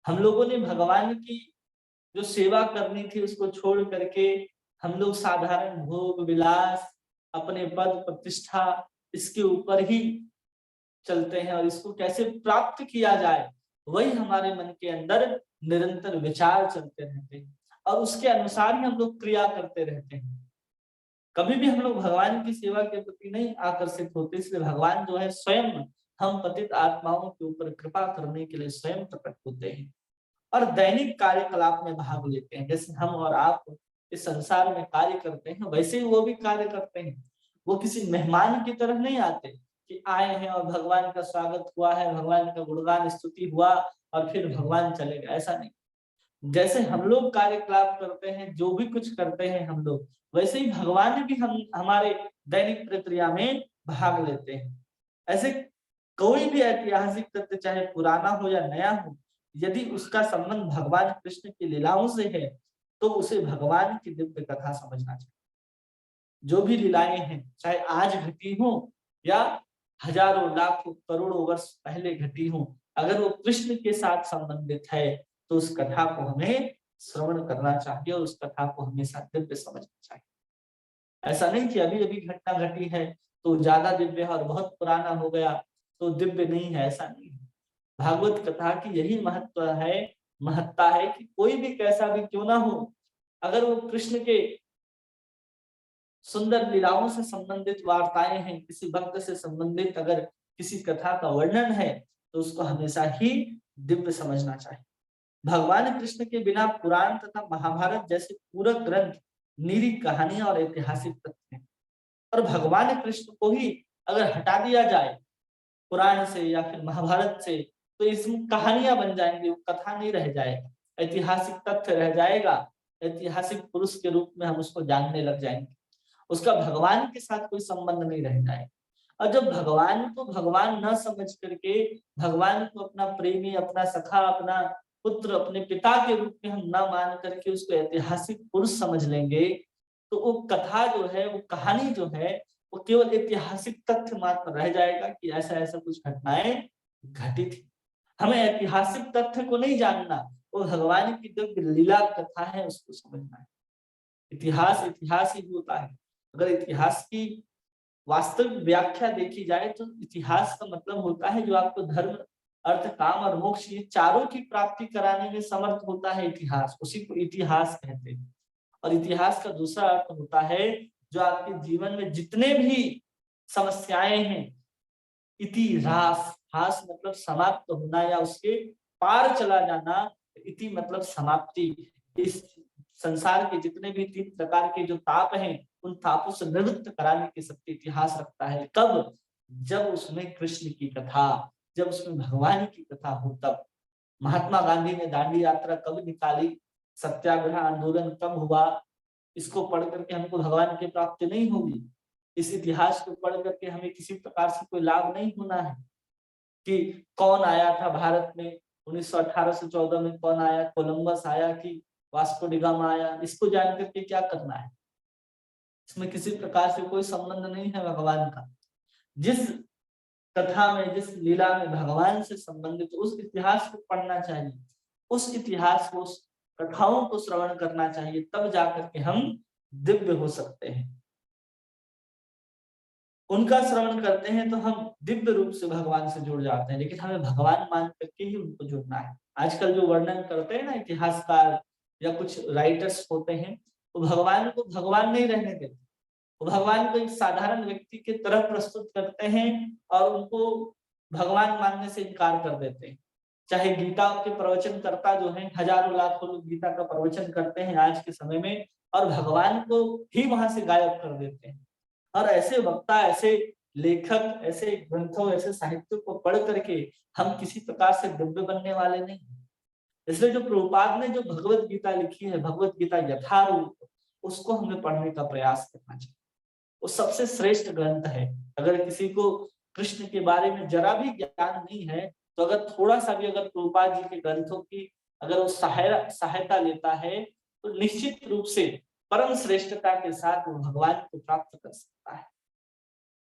हम लोगों ने भगवान की जो सेवा करनी थी उसको छोड़ करके हम लोग साधारण भोग विलास, अपने पद प्रतिष्ठा, इसके ऊपर ही चलते हैं, और इसको कैसे प्राप्त किया जाए वही हमारे मन के अंदर निरंतर विचार चलते रहते हैं, और उसके अनुसार ही हम लोग क्रिया करते रहते हैं। कभी भी हम लोग भगवान की सेवा के प्रति नहीं आकर्षित होते। इसलिए भगवान जो है स्वयं हम पतित आत्माओं के ऊपर कृपा करने के लिए स्वयं प्रकट होते हैं और दैनिक कार्यकलाप में भाग लेते हैं। जैसे हम और आप इस संसार में कार्य करते हैं, वैसे ही वो भी कार्य करते हैं। वो किसी मेहमान की तरह नहीं आते कि आए हैं और भगवान का स्वागत हुआ है, भगवान का गुणगान स्तुति हुआ और फिर भगवान चले गए, ऐसा नहीं। जैसे हम लोग कार्यकलाप करते हैं, जो भी कुछ करते हैं हम लोग, वैसे ही भगवान भी हम हमारे दैनिक प्रक्रिया में भाग लेते हैं। ऐसे कोई भी ऐतिहासिक तथ्य चाहे पुराना हो या नया हो, यदि उसका संबंध भगवान कृष्ण की लीलाओं से है तो उसे भगवान की दिव्य कथा समझना चाहिए। जो भी लीलाएं हैं, चाहे आज घटी हो या हजारों लाखों करोड़ों वर्ष पहले घटी हो, अगर वो कृष्ण के साथ संबंधित है तो उस कथा को हमें श्रवण करना चाहिए और उस कथा को हमेशा दिव्य समझना चाहिए। ऐसा नहीं कि अभी अभी घटना घटी है तो ज्यादा दिव्य है और बहुत पुराना हो गया तो दिव्य नहीं है, ऐसा नहीं है। भागवत कथा की यही महत्व है, महत्ता है कि कोई भी कैसा भी क्यों ना हो, अगर वो कृष्ण के सुंदर लीलाओं से संबंधित वार्ताएं हैं, किसी भक्त से संबंधित अगर किसी कथा का वर्णन है तो उसको हमेशा ही दिव्य समझना चाहिए। भगवान कृष्ण के बिना पुराण तथा महाभारत जैसे पूरक ग्रंथ निरी कहानियां और ऐतिहासिक तथ्य हैं। और भगवान कृष्ण को ही अगर हटा दिया जाए पुराण से या फिर महाभारत से तो इसमें कहानियां बन जाएंगी, वो कथा नहीं रह जाएगा, ऐतिहासिक तथ्य रह जाएगा, ऐतिहासिक पुरुष के रूप में हम उसको जानने लग जाएंगे, उसका भगवान के साथ कोई संबंध नहीं रह जाएगा। और जब भगवान को भगवान न समझ करके भगवान को अपना प्रेमी, अपना सखा, अपना पुत्र, अपने पिता के रूप में हम न मान करके उसको ऐतिहासिक पुरुष समझ लेंगे तो वो कथा जो है, वो कहानी जो है, वो केवल ऐतिहासिक तथ्य मात्र रह जाएगा कि ऐसा ऐसा कुछ घटनाएं घटी थी। हमें ऐतिहासिक तथ्य को नहीं जानना, वो भगवान की जो लीला कथा है उसको समझना है। इतिहास इतिहास ही होता है। अगर इतिहास की वास्तविक व्याख्या देखी जाए तो इतिहास का मतलब होता है जो आपको धर्म, अर्थ, काम और मोक्ष ये चारों की प्राप्ति कराने में समर्थ होता है इतिहास, उसी को इतिहास कहते हैं। और इतिहास का दूसरा अर्थ होता है जो आपके जीवन में जितने भी समस्याएं हैं, इतिहास, हास मतलब समाप्त होना या उसके पार चला जाना, इति मतलब समाप्ति। इस संसार के जितने भी 3 प्रकार के जो ताप हैं उन तापों से निवृत्त कराने की शक्ति इतिहास रखता है। कब? जब उसमें कृष्ण की कथा, जब उसमें भगवान की कथा हो तब। महात्मा गांधी ने दांडी यात्रा कब निकाली, सत्याग्रह आंदोलन कब हुआ, इसको पढ़ करके हमको भगवान की प्राप्ति नहीं होगी। इस इतिहास को पढ़ करके हमें किसी प्रकार से कोई लाभ नहीं होना है कि कौन आया था भारत में 1918 से 14 में, कौन आया, कोलंबस आया कि वास्को डी गामा आया, इसको जान करके क्या करना है। इसमें किसी प्रकार से कोई संबंध नहीं है भगवान का। जिस कथा में, जिस लीला में भगवान से संबंधित उस इतिहास को पढ़ना चाहिए, उस इतिहास को, उस कथाओं को श्रवण करना चाहिए, तब जाकर के हम दिव्य हो सकते हैं। उनका श्रवण करते हैं तो हम दिव्य रूप से भगवान से जुड़ जाते हैं, लेकिन हमें भगवान मान करके ही उनको जुड़ना है। आजकल जो वर्णन करते हैं ना इतिहासकार या कुछ राइटर्स होते हैं, वो भगवान को भगवान नहीं रहने देते, वो भगवान को एक साधारण व्यक्ति की तरह प्रस्तुत करते हैं और उनको भगवान मानने से इनकार कर देते हैं। चाहे गीता के प्रवचनकर्ता जो हैं, हजारों लाखों लोग गीता का प्रवचन करते हैं आज के समय में, और भगवान को ही वहां से गायब कर देते हैं। और ऐसे वक्ता, ऐसे लेखक, ऐसे ग्रंथों, ऐसे साहित्य को पढ़ करके हम किसी प्रकार से दिव्य बनने वाले नहीं। इसलिए जो प्रभुपाद ने जो भगवत गीता लिखी है, भगवत गीता यथारूप, उसको हमें पढ़ने का प्रयास करना चाहिए। वो सबसे श्रेष्ठ ग्रंथ है। अगर किसी को कृष्ण के बारे में जरा भी ज्ञान नहीं है तो अगर थोड़ा सा भी अगर प्रभुपाद जी के ग्रंथों की अगर वो सहायता लेता है तो निश्चित रूप से परम श्रेष्ठता के साथ वो भगवान को प्राप्त कर सकता है।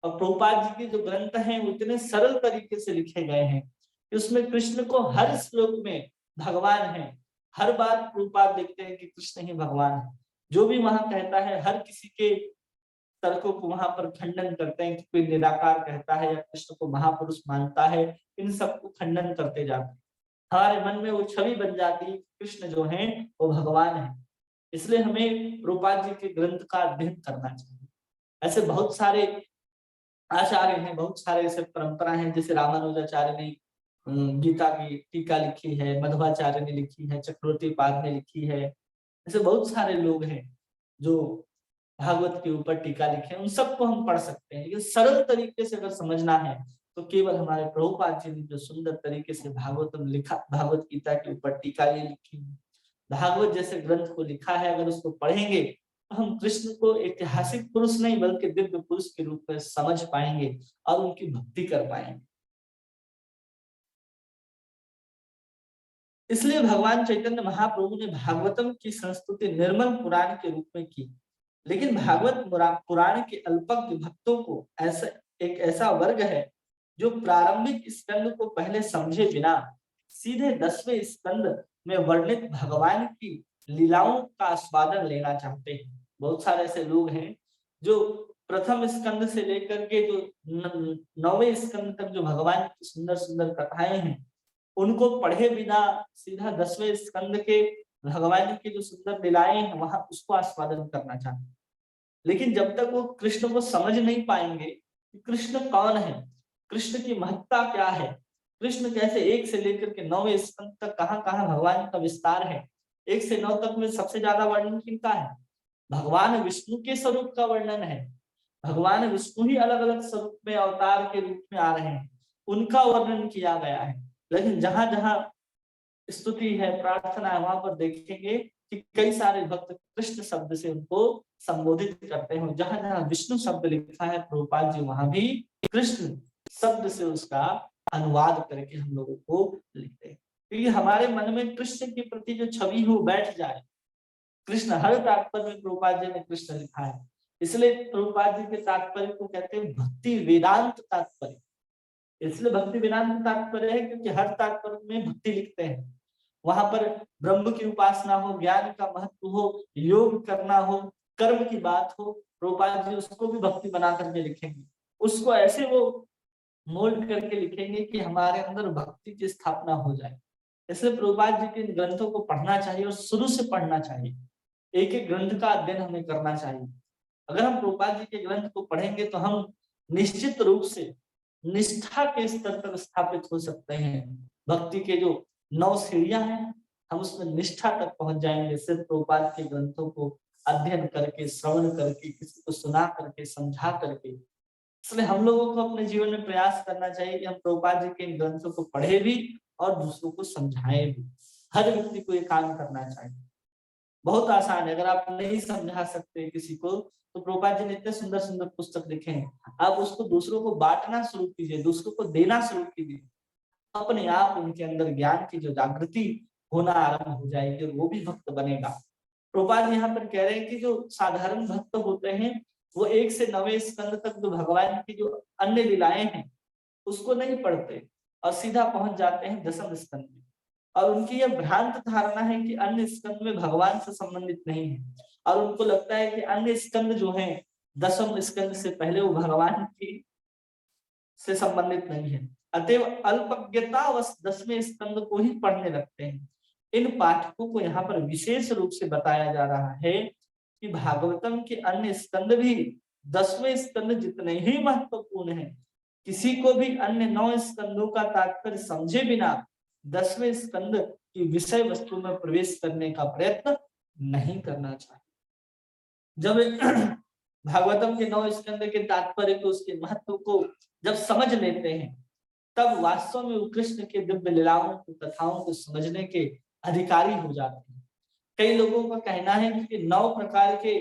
और प्रभुपाद जी के जो ग्रंथ हैं वो इतने सरल तरीके से लिखे गए हैं कि उसमें कृष्ण को हर श्लोक में भगवान है। हर बार प्रभुपाद देखते हैं कि कृष्ण ही भगवान है। जो भी वहां कहता है हर किसी के तर्कों को वहां पर खंडन करते हैं कि कोई निराकार कहता है या कृष्ण को महापुरुष मानता है, इन सबको खंडन करते जाते हैं। हमारे मन में वो छवि बन जाती है कृष्ण जो है वो भगवान है। इसलिए हमें प्रभुपाद जी के ग्रंथ का अध्ययन करना चाहिए। ऐसे बहुत सारे आचार्य हैं, बहुत सारे ऐसे परंपरा हैं, जैसे रामानुजाचार्य ने गीता की टीका लिखी है, मध्वाचार्य ने लिखी है, चक्रवर्ती पाद ने लिखी है। ऐसे बहुत सारे लोग हैं जो भागवत के ऊपर टीका लिखे, उन सबको हम पढ़ सकते हैं। लेकिन सरल तरीके से अगर समझना है तो केवल हमारे प्रभुपाद जी ने जो सुंदर तरीके से भागवतम लिखा, भागवत गीता के ऊपर टीका ये लिखी, भागवत जैसे ग्रंथ को लिखा है, अगर उसको पढ़ेंगे तो हम कृष्ण को ऐतिहासिक पुरुष नहीं बल्कि दिव्य पुरुष के रूप में समझ पाएंगे और उनकी भक्ति कर पाएंगे। इसलिए भगवान चैतन्य महाप्रभु ने भागवतम की संस्तुति निर्मल पुराण के रूप में की। लेकिन भागवत पुराण के अल्पज्ञ भक्तों को ऐसा एक ऐसा वर्ग है जो प्रारंभिक स्कंद को पहले समझे बिना सीधे 10वें स्कंद में वर्णित भगवान की लीलाओं का आस्वादन लेना चाहते हैं। बहुत सारे ऐसे लोग हैं जो प्रथम स्कंद से लेकर के जो 9वें स्कंद तक जो भगवान की सुंदर सुंदर कथाएं हैं उनको पढ़े बिना सीधा 10वें स्कंद के भगवान की जो सुंदर लीलाएं हैं वहां उसको आस्वादन करना चाहते हैं। लेकिन जब तक वो कृष्ण को समझ नहीं पाएंगे कि कृष्ण कौन है, कृष्ण की महत्ता क्या है, कृष्ण कैसे 1 से लेकर के 9वें स्कंद तक कहां कहां भगवान का विस्तार है। 1 से 9 तक में सबसे ज्यादा वर्णन किनका है? भगवान विष्णु के स्वरूप का वर्णन है। भगवान विष्णु ही अलग अलग स्वरूप में अवतार के रूप में आ रहे हैं, उनका वर्णन किया गया है। लेकिन जहां जहां स्तुति है, प्रार्थना है, वहां पर देखेंगे कि कई सारे भक्त कृष्ण शब्द से उनको संबोधित करते हैं। जहां जहां विष्णु शब्द लिखा है प्रभुपाद जी वहां भी कृष्ण शब्द से उसका अनुवाद करके हम लोगों को लिखते हैं, क्योंकि हमारे मन में कृष्ण के प्रति जो छवि हो बैठ जाए। कृष्ण हर तात्पर्य में प्रभुपाद जी ने कृष्ण लिखा है, इसलिए प्रभुपाद जी के तात्पर्य को कहते हैं भक्ति वेदांत तात्पर्य। इसलिए भक्ति वेदांत तात्पर्य है क्योंकि हर तात्पर्य में भक्ति लिखते हैं। वहां पर ब्रह्म की उपासना हो, ज्ञान का महत्व हो, योग करना हो, कर्म की बात हो, प्रभुपाद जी उसको भी भक्ति बना करके लिखेंगे। उसको ऐसे वो मोल्ड करके लिखेंगे कि हमारे अंदर भक्ति की स्थापना हो जाए। इसलिए प्रभुपाद जी के ग्रंथों को पढ़ना चाहिए और शुरू से पढ़ना चाहिए। एक एक ग्रंथ का अध्ययन हमें करना चाहिए। अगर हम प्रभुपाद जी के ग्रंथ को पढ़ेंगे तो हम निश्चित रूप से निष्ठा के स्तर तक स्थापित हो सकते हैं। भक्ति के जो 9 सीढ़ियां हैं हम उसमें निष्ठा तक पहुंच जाएंगे सिर्फ प्रभुपाद के ग्रंथों को अध्ययन करके, श्रवण करके, किसी को सुना करके, समझा करके। इसलिए हम लोगों को अपने जीवन में प्रयास करना चाहिए कि हम प्रभुपाद जी के ग्रंथों को पढ़े भी और दूसरों को समझाएं भी। हर व्यक्ति को ये काम करना चाहिए। बहुत आसान है, अगर आप नहीं समझा सकते किसी को तो प्रभुपाद जी ने इतने सुंदर सुंदर पुस्तक लिखे हैं, आप उसको दूसरों को बांटना शुरू कीजिए, दूसरों को देना शुरू कीजिए। अपने आप उनके अंदर ज्ञान की जो जागृति होना आरंभ हो जाएगी और वो भी भक्त बनेगा। प्रभुपाद यहाँ पर कह रहे हैं कि जो साधारण भक्त होते हैं वो 1 से 9वें स्कंद तक जो भगवान की जो अन्य लीलाएं हैं उसको नहीं पढ़ते और सीधा पहुंच जाते हैं 10वें स्कंद में। और उनकी यह भ्रांत धारणा है कि अन्य स्कंद में भगवान से संबंधित नहीं है, और उनको लगता है कि अन्य स्कंद जो हैं 10वें स्कंद से पहले वो भगवान की से संबंधित नहीं है। अतएव अल्पज्ञतावश 10वें स्कंद को ही पढ़ने लगते हैं। इन पाठकों को यहाँ पर विशेष रूप से बताया जा रहा है कि भागवतम के अन्य स्कंद भी 10वें स्कंद जितने ही महत्वपूर्ण हैं। किसी को भी अन्य 9 स्कंदों का तात्पर्य समझे बिना 10वें स्कंद की विषय वस्तु में प्रवेश करने का प्रयत्न नहीं करना चाहिए। जब भागवतम के 9 स्कंद के तात्पर्य को, उसके महत्व को जब समझ लेते हैं तब वास्तव में वो कृष्ण के दिव्य लीलाओं को, कथाओं को समझने के अधिकारी हो जाते हैं। कई लोगों का कहना है कि 9 प्रकार के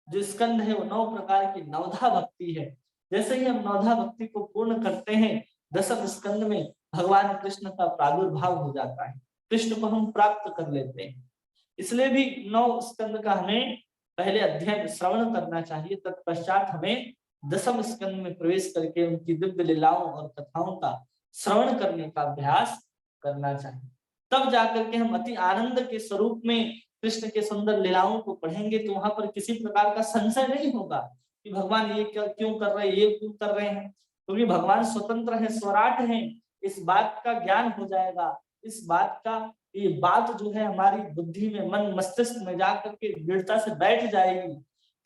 जो स्कंद है वो 9 प्रकार की नवधा भक्ति है। जैसे ही हम नवधा भक्ति को पूर्ण करते हैं 10वें स्कंद में भगवान कृष्ण का प्रादुर्भाव हो जाता है, कृष्ण को हम प्राप्त कर लेते हैं। इसलिए भी 9 स्कंद का हमें पहले अध्ययन श्रवण करना चाहिए, तत्पश्चात हमें 10वें स्कंद में प्रवेश करके उनकी दिव्य लीलाओं और कथाओं का श्रवण करने का अभ्यास करना चाहिए। तब जाकर के हम अति आनंद के स्वरूप में कृष्ण के सुंदर लीलाओं को पढ़ेंगे तो वहां पर किसी प्रकार का संशय नहीं होगा कि भगवान ये क्यों कर रहे हैं, ये क्यों कर रहे हैं, क्योंकि भगवान स्वतंत्र है, स्वराट है। इस बात का ज्ञान हो जाएगा, इस बात का ये बात जो है हमारी बुद्धि में, मन मस्तिष्क में जाकर के दृढ़ता से बैठ जाएगी।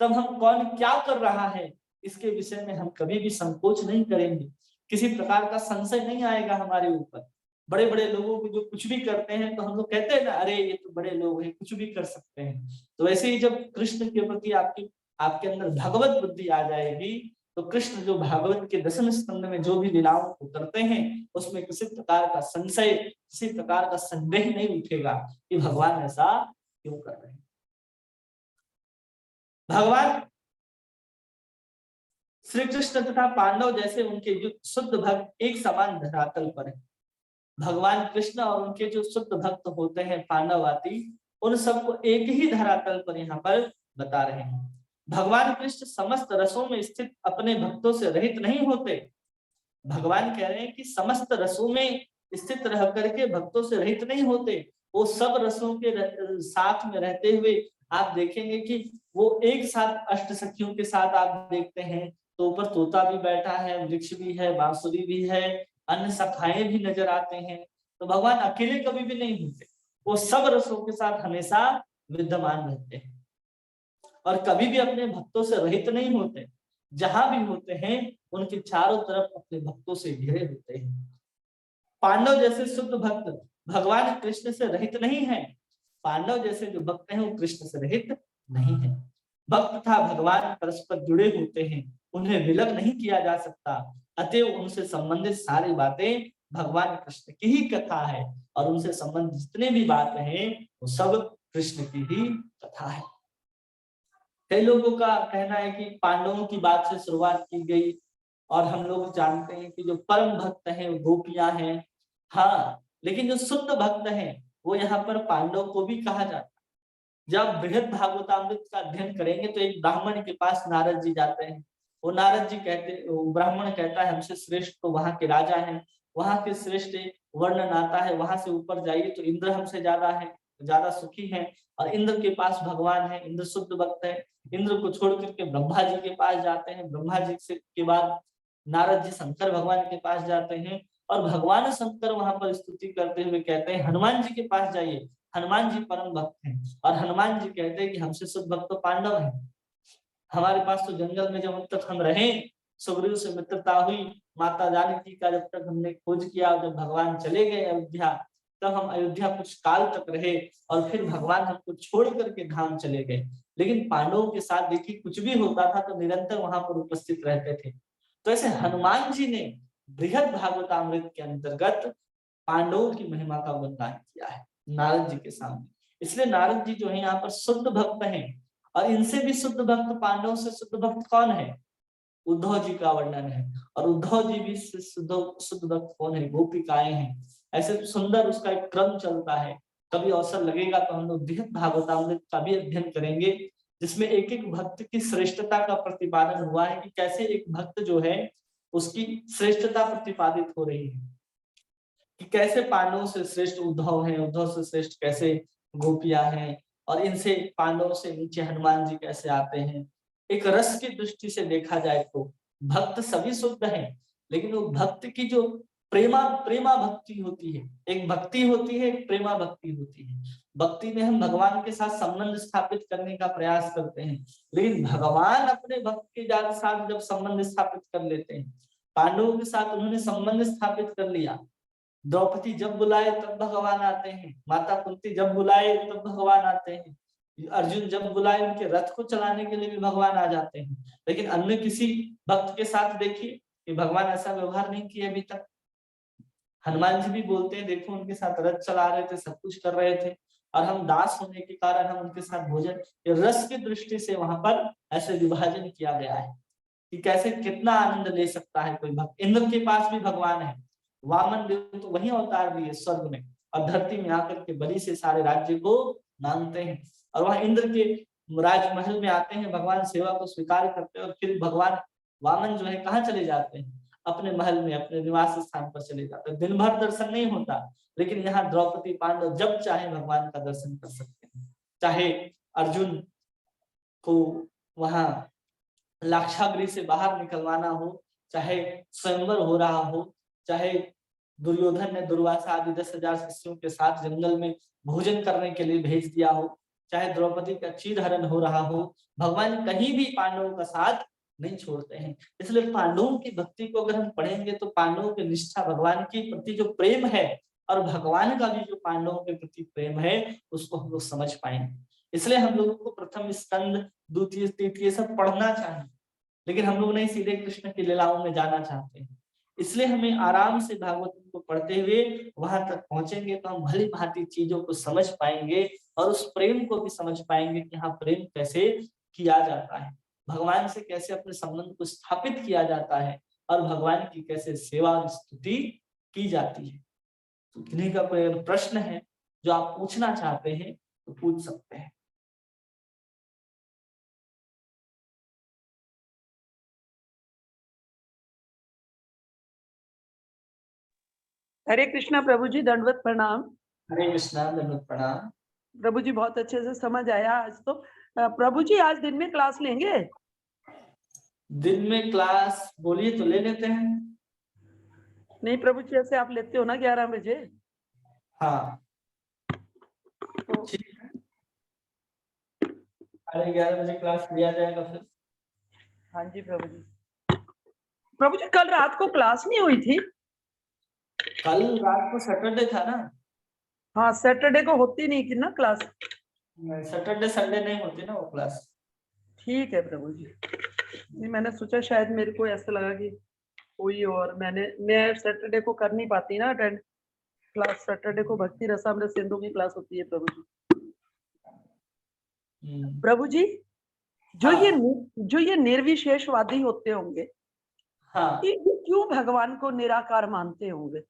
तब हम कौन क्या कर रहा है इसके विषय में हम कभी भी संकोच नहीं करेंगे, किसी प्रकार का संशय नहीं आएगा हमारे ऊपर। बड़े बड़े लोगों को जो कुछ भी करते हैं तो हम लोग कहते हैं ना, अरे ये तो बड़े लोग हैं, कुछ भी कर सकते हैं। तो वैसे ही जब कृष्ण के प्रति आपके अंदर भगवत बुद्धि आ जाएगी तो कृष्ण जो भागवत के 10वें स्कंद में जो भी लीलाओं को करते हैं उसमें किसी प्रकार का संशय, किसी प्रकार का संदेह नहीं उठेगा कि भगवान ऐसा क्यों कर रहे हैं। भगवान श्री कृष्ण तथा पांडव जैसे उनके जो शुद्ध भक्त एक समान धरातल पर है। भगवान कृष्ण और उनके जो शुद्ध भक्त होते हैं पांडव आदि, उन सबको एक ही धरातल पर यहाँ पर बता रहे हैं। भगवान कृष्ण समस्त रसों में स्थित अपने भक्तों से रहित नहीं होते, भगवान कह रहे हैं कि समस्त रसों में स्थित रह करके भक्तों से रहित नहीं होते, वो सब रसों के साथ में रहते हुए आप देखेंगे कि वो एक साथ अष्ट सखियों के साथ आप देखते हैं तो ऊपर तोता भी बैठा है, वृक्ष भी है, बांसुरी भी है, अन्य सखाएं भी नजर आते हैं। तो भगवान अकेले कभी भी नहीं होते, वो सब रसों के साथ हमेशा विद्यमान रहते हैं और कभी भी अपने भक्तों से रहित नहीं होते। जहां भी होते हैं उनके चारों तरफ अपने भक्तों से घिरे होते हैं। पांडव जैसे शुद्ध भक्त भगवान कृष्ण से रहित नहीं है, पांडव जैसे जो भक्त हैं वो कृष्ण से रहित नहीं है। भक्त तथा भगवान परस्पर जुड़े होते हैं, उन्हें विलग नहीं किया जा सकता, अतएव उनसे संबंधित सारी बातें भगवान कृष्ण की ही कथा है और उनसे संबंधित जितने भी बातें हैं वो सब कृष्ण की ही कथा है। कई लोगों का कहना है कि पांडवों की बात से शुरुआत की गई और हम लोग जानते हैं कि जो परम भक्त हैं वो गोपियां हैं। हाँ, लेकिन जो शुद्ध भक्त हैं वो यहाँ पर पांडव को भी कहा जाता है। जब बृहद भागवतामृत का अध्ययन करेंगे तो एक ब्राह्मण के पास नारद जी जाते हैं। वो नारद जी कहते, ब्राह्मण कहता है हमसे श्रेष्ठ तो वहां के राजा हैं, वहां के श्रेष्ठ वर्णन आता है, वहां से ऊपर जाइए तो इंद्र हमसे ज्यादा है, ज्यादा सुखी है और इंद्र के पास भगवान है, इंद्र शुद्ध भक्त है। इंद्र को छोड़ करके ब्रह्मा जी के पास जाते हैं, ब्रह्मा जी से के बाद नारद जी शंकर भगवान के पास जाते हैं और भगवान शंकर वहां पर स्तुति करते हुए कहते हैं हनुमान जी के पास जाइए, हनुमान जी परम भक्त हैं और हनुमान जी कहते हैं कि हमसे शुद्ध भक्त तो पांडव हैं। हमारे पास तो जंगल में जब तक हम रहे, सुग्रीव से मित्रता हुई, माता जानकी का जब तक हमने खोज किया, जब भगवान चले गए अयोध्या तब हम अयोध्या कुछ काल तक रहे और फिर भगवान हमको छोड़ करके धाम चले गए। लेकिन पांडवों के साथ देखिए कुछ भी होता था तो निरंतर वहां पर उपस्थित रहते थे। तो ऐसे हनुमान जी ने बृहद भागवतामृत के अंतर्गत पांडवों की महिमा का वर्णन किया है नारद जी के सामने। इसलिए नारद जी जो है यहाँ पर शुद्ध भक्त हैं और इनसे भी शुद्ध भक्त, पांडवों से शुद्ध भक्त कौन है? उद्धव जी का वर्णन है और उद्धव जी भी शुद्ध शुद्ध भक्त कौन है? गोपिकाएं हैं। ऐसे सुंदर उसका एक क्रम चलता है। कभी अवसर लगेगा तो हम लोग बृहद भागवतामृत का भी अध्ययन करेंगे जिसमें एक एक भक्त की श्रेष्ठता का प्रतिपादन हुआ है कि कैसे एक भक्त जो है उसकी श्रेष्ठता प्रतिपादित हो रही है कि कैसे पांडवों से श्रेष्ठ उद्धव हैं, उद्धव से श्रेष्ठ कैसे गोपियां हैं और इनसे पांडवों से नीचे हनुमान जी कैसे आते हैं। एक रस की दृष्टि से देखा जाए तो भक्त सभी शुद्ध हैं, लेकिन वो भक्त की जो प्रेमा प्रेमा भक्ति होती है, एक भक्ति होती है, एक प्रेमा भक्ति होती है। भक्ति में हम भगवान के साथ संबंध स्थापित करने का प्रयास करते हैं, लेकिन भगवान अपने भक्त के साथ जब संबंध स्थापित कर लेते हैं, पांडवों के साथ उन्होंने संबंध स्थापित कर लिया। द्रौपदी जब बुलाए तब भगवान आते हैं, माता कुंती जब बुलाए तब भगवान आते हैं, अर्जुन जब बुलाए उनके रथ को चलाने के लिए भी भगवान आ जाते हैं। लेकिन अन्य किसी भक्त के साथ देखिए कि भगवान ऐसा व्यवहार नहीं किया अभी तक। हनुमान जी भी बोलते हैं देखो उनके साथ रथ चला रहे थे, सब कुछ कर रहे थे और हम दास होने के कारण हम उनके साथ भोजन, रस की दृष्टि से वहां पर ऐसे विभाजन किया गया है कि कैसे कितना आनंद ले सकता है कोई भक्त। इंद्र के पास भी भगवान है, वामन देव तो वही अवतार लिए स्वर्ग में और धरती में आकर के बलि से सारे राज्य को मांगते हैं और वह इंद्र के राजमहल में आते हैं, भगवान सेवा को स्वीकार करते हैं और फिर भगवान वामन जो है कहाँ चले जाते हैं? अपने महल में, अपने निवास स्थान पर चले जाते हैं। दिन भर दर्शन नहीं होता, लेकिन यहाँ द्रौपदी पांडव जब चाहे भगवान का दर्शन कर सकते हैं। चाहे अर्जुन को वहां लाक्षागृह से बाहर निकलवाना हो, चाहे स्वयंवर हो रहा हो, चाहे दुर्योधन ने दुर्वासा आदि 10,000 शिष्यों के साथ जंगल में भोजन करने के लिए भेज दिया हो, चाहे द्रौपदी का चीरहरण हो रहा हो, भगवान कहीं भी पांडवों का साथ नहीं छोड़ते हैं। इसलिए पांडवों की भक्ति को अगर हम पढ़ेंगे तो पांडवों की निष्ठा, भगवान के प्रति जो प्रेम है और भगवान का भी जो पांडवों के प्रति प्रेम है उसको हम लोग समझ पाएंगे। इसलिए हम लोगों को प्रथम स्कंद, द्वितीय, तृतीय सब पढ़ना चाहिए, लेकिन हम लोग नहीं सीधे कृष्ण की लीलाओं में जाना चाहते हैं। इसलिए हमें आराम से भागवत को पढ़ते हुए वहां तक पहुंचेंगे तो हम भली भांति चीजों को समझ पाएंगे और उस प्रेम को भी समझ पाएंगे कि हाँ प्रेम कैसे किया जाता है, भगवान से कैसे अपने संबंध को स्थापित किया जाता है और भगवान की कैसे सेवा और स्तुति की जाती है। तो इन्हीं का कोई प्रश्न है जो आप पूछना चाहते हैं तो पूछ सकते हैं। हरे कृष्णा प्रभु जी, दंडवत प्रणाम। हरे कृष्णा, दंडवत प्रणाम। प्रभु जी बहुत अच्छे से समझ आया आज तो। प्रभु जी आज दिन में क्लास लेंगे? दिन में क्लास बोलिए तो ले लेते हैं। नहीं प्रभु जी, जैसे आप लेते हो ना 11 बजे। हाँ तो ठीक है, 11:30 बजे क्लास लिया जाएगा फिर। हाँ जी प्रभु जी। प्रभु जी कल रात को क्लास नहीं हुई थी? कल रात को सैटरडे था ना। हाँ, सैटरडे को होती नहीं थी ना क्लास। सैटरडे संडे नहीं होती ना वो क्लास। ठीक है प्रभु जी। नहीं, मैंने सोचा शायद मेरे को ऐसा लगा कि कोई और मैं सैटरडे को कर नहीं पाती ना अटेंड क्लास। सैटरडे को भक्ति रसामृत सिंधु की क्लास होती है प्रभु जी। प्रभु जी, हाँ जो ये निर्विशेषवादी होते होंगे, हाँ ये क्यों भगवान को निराकार मानते होंगे?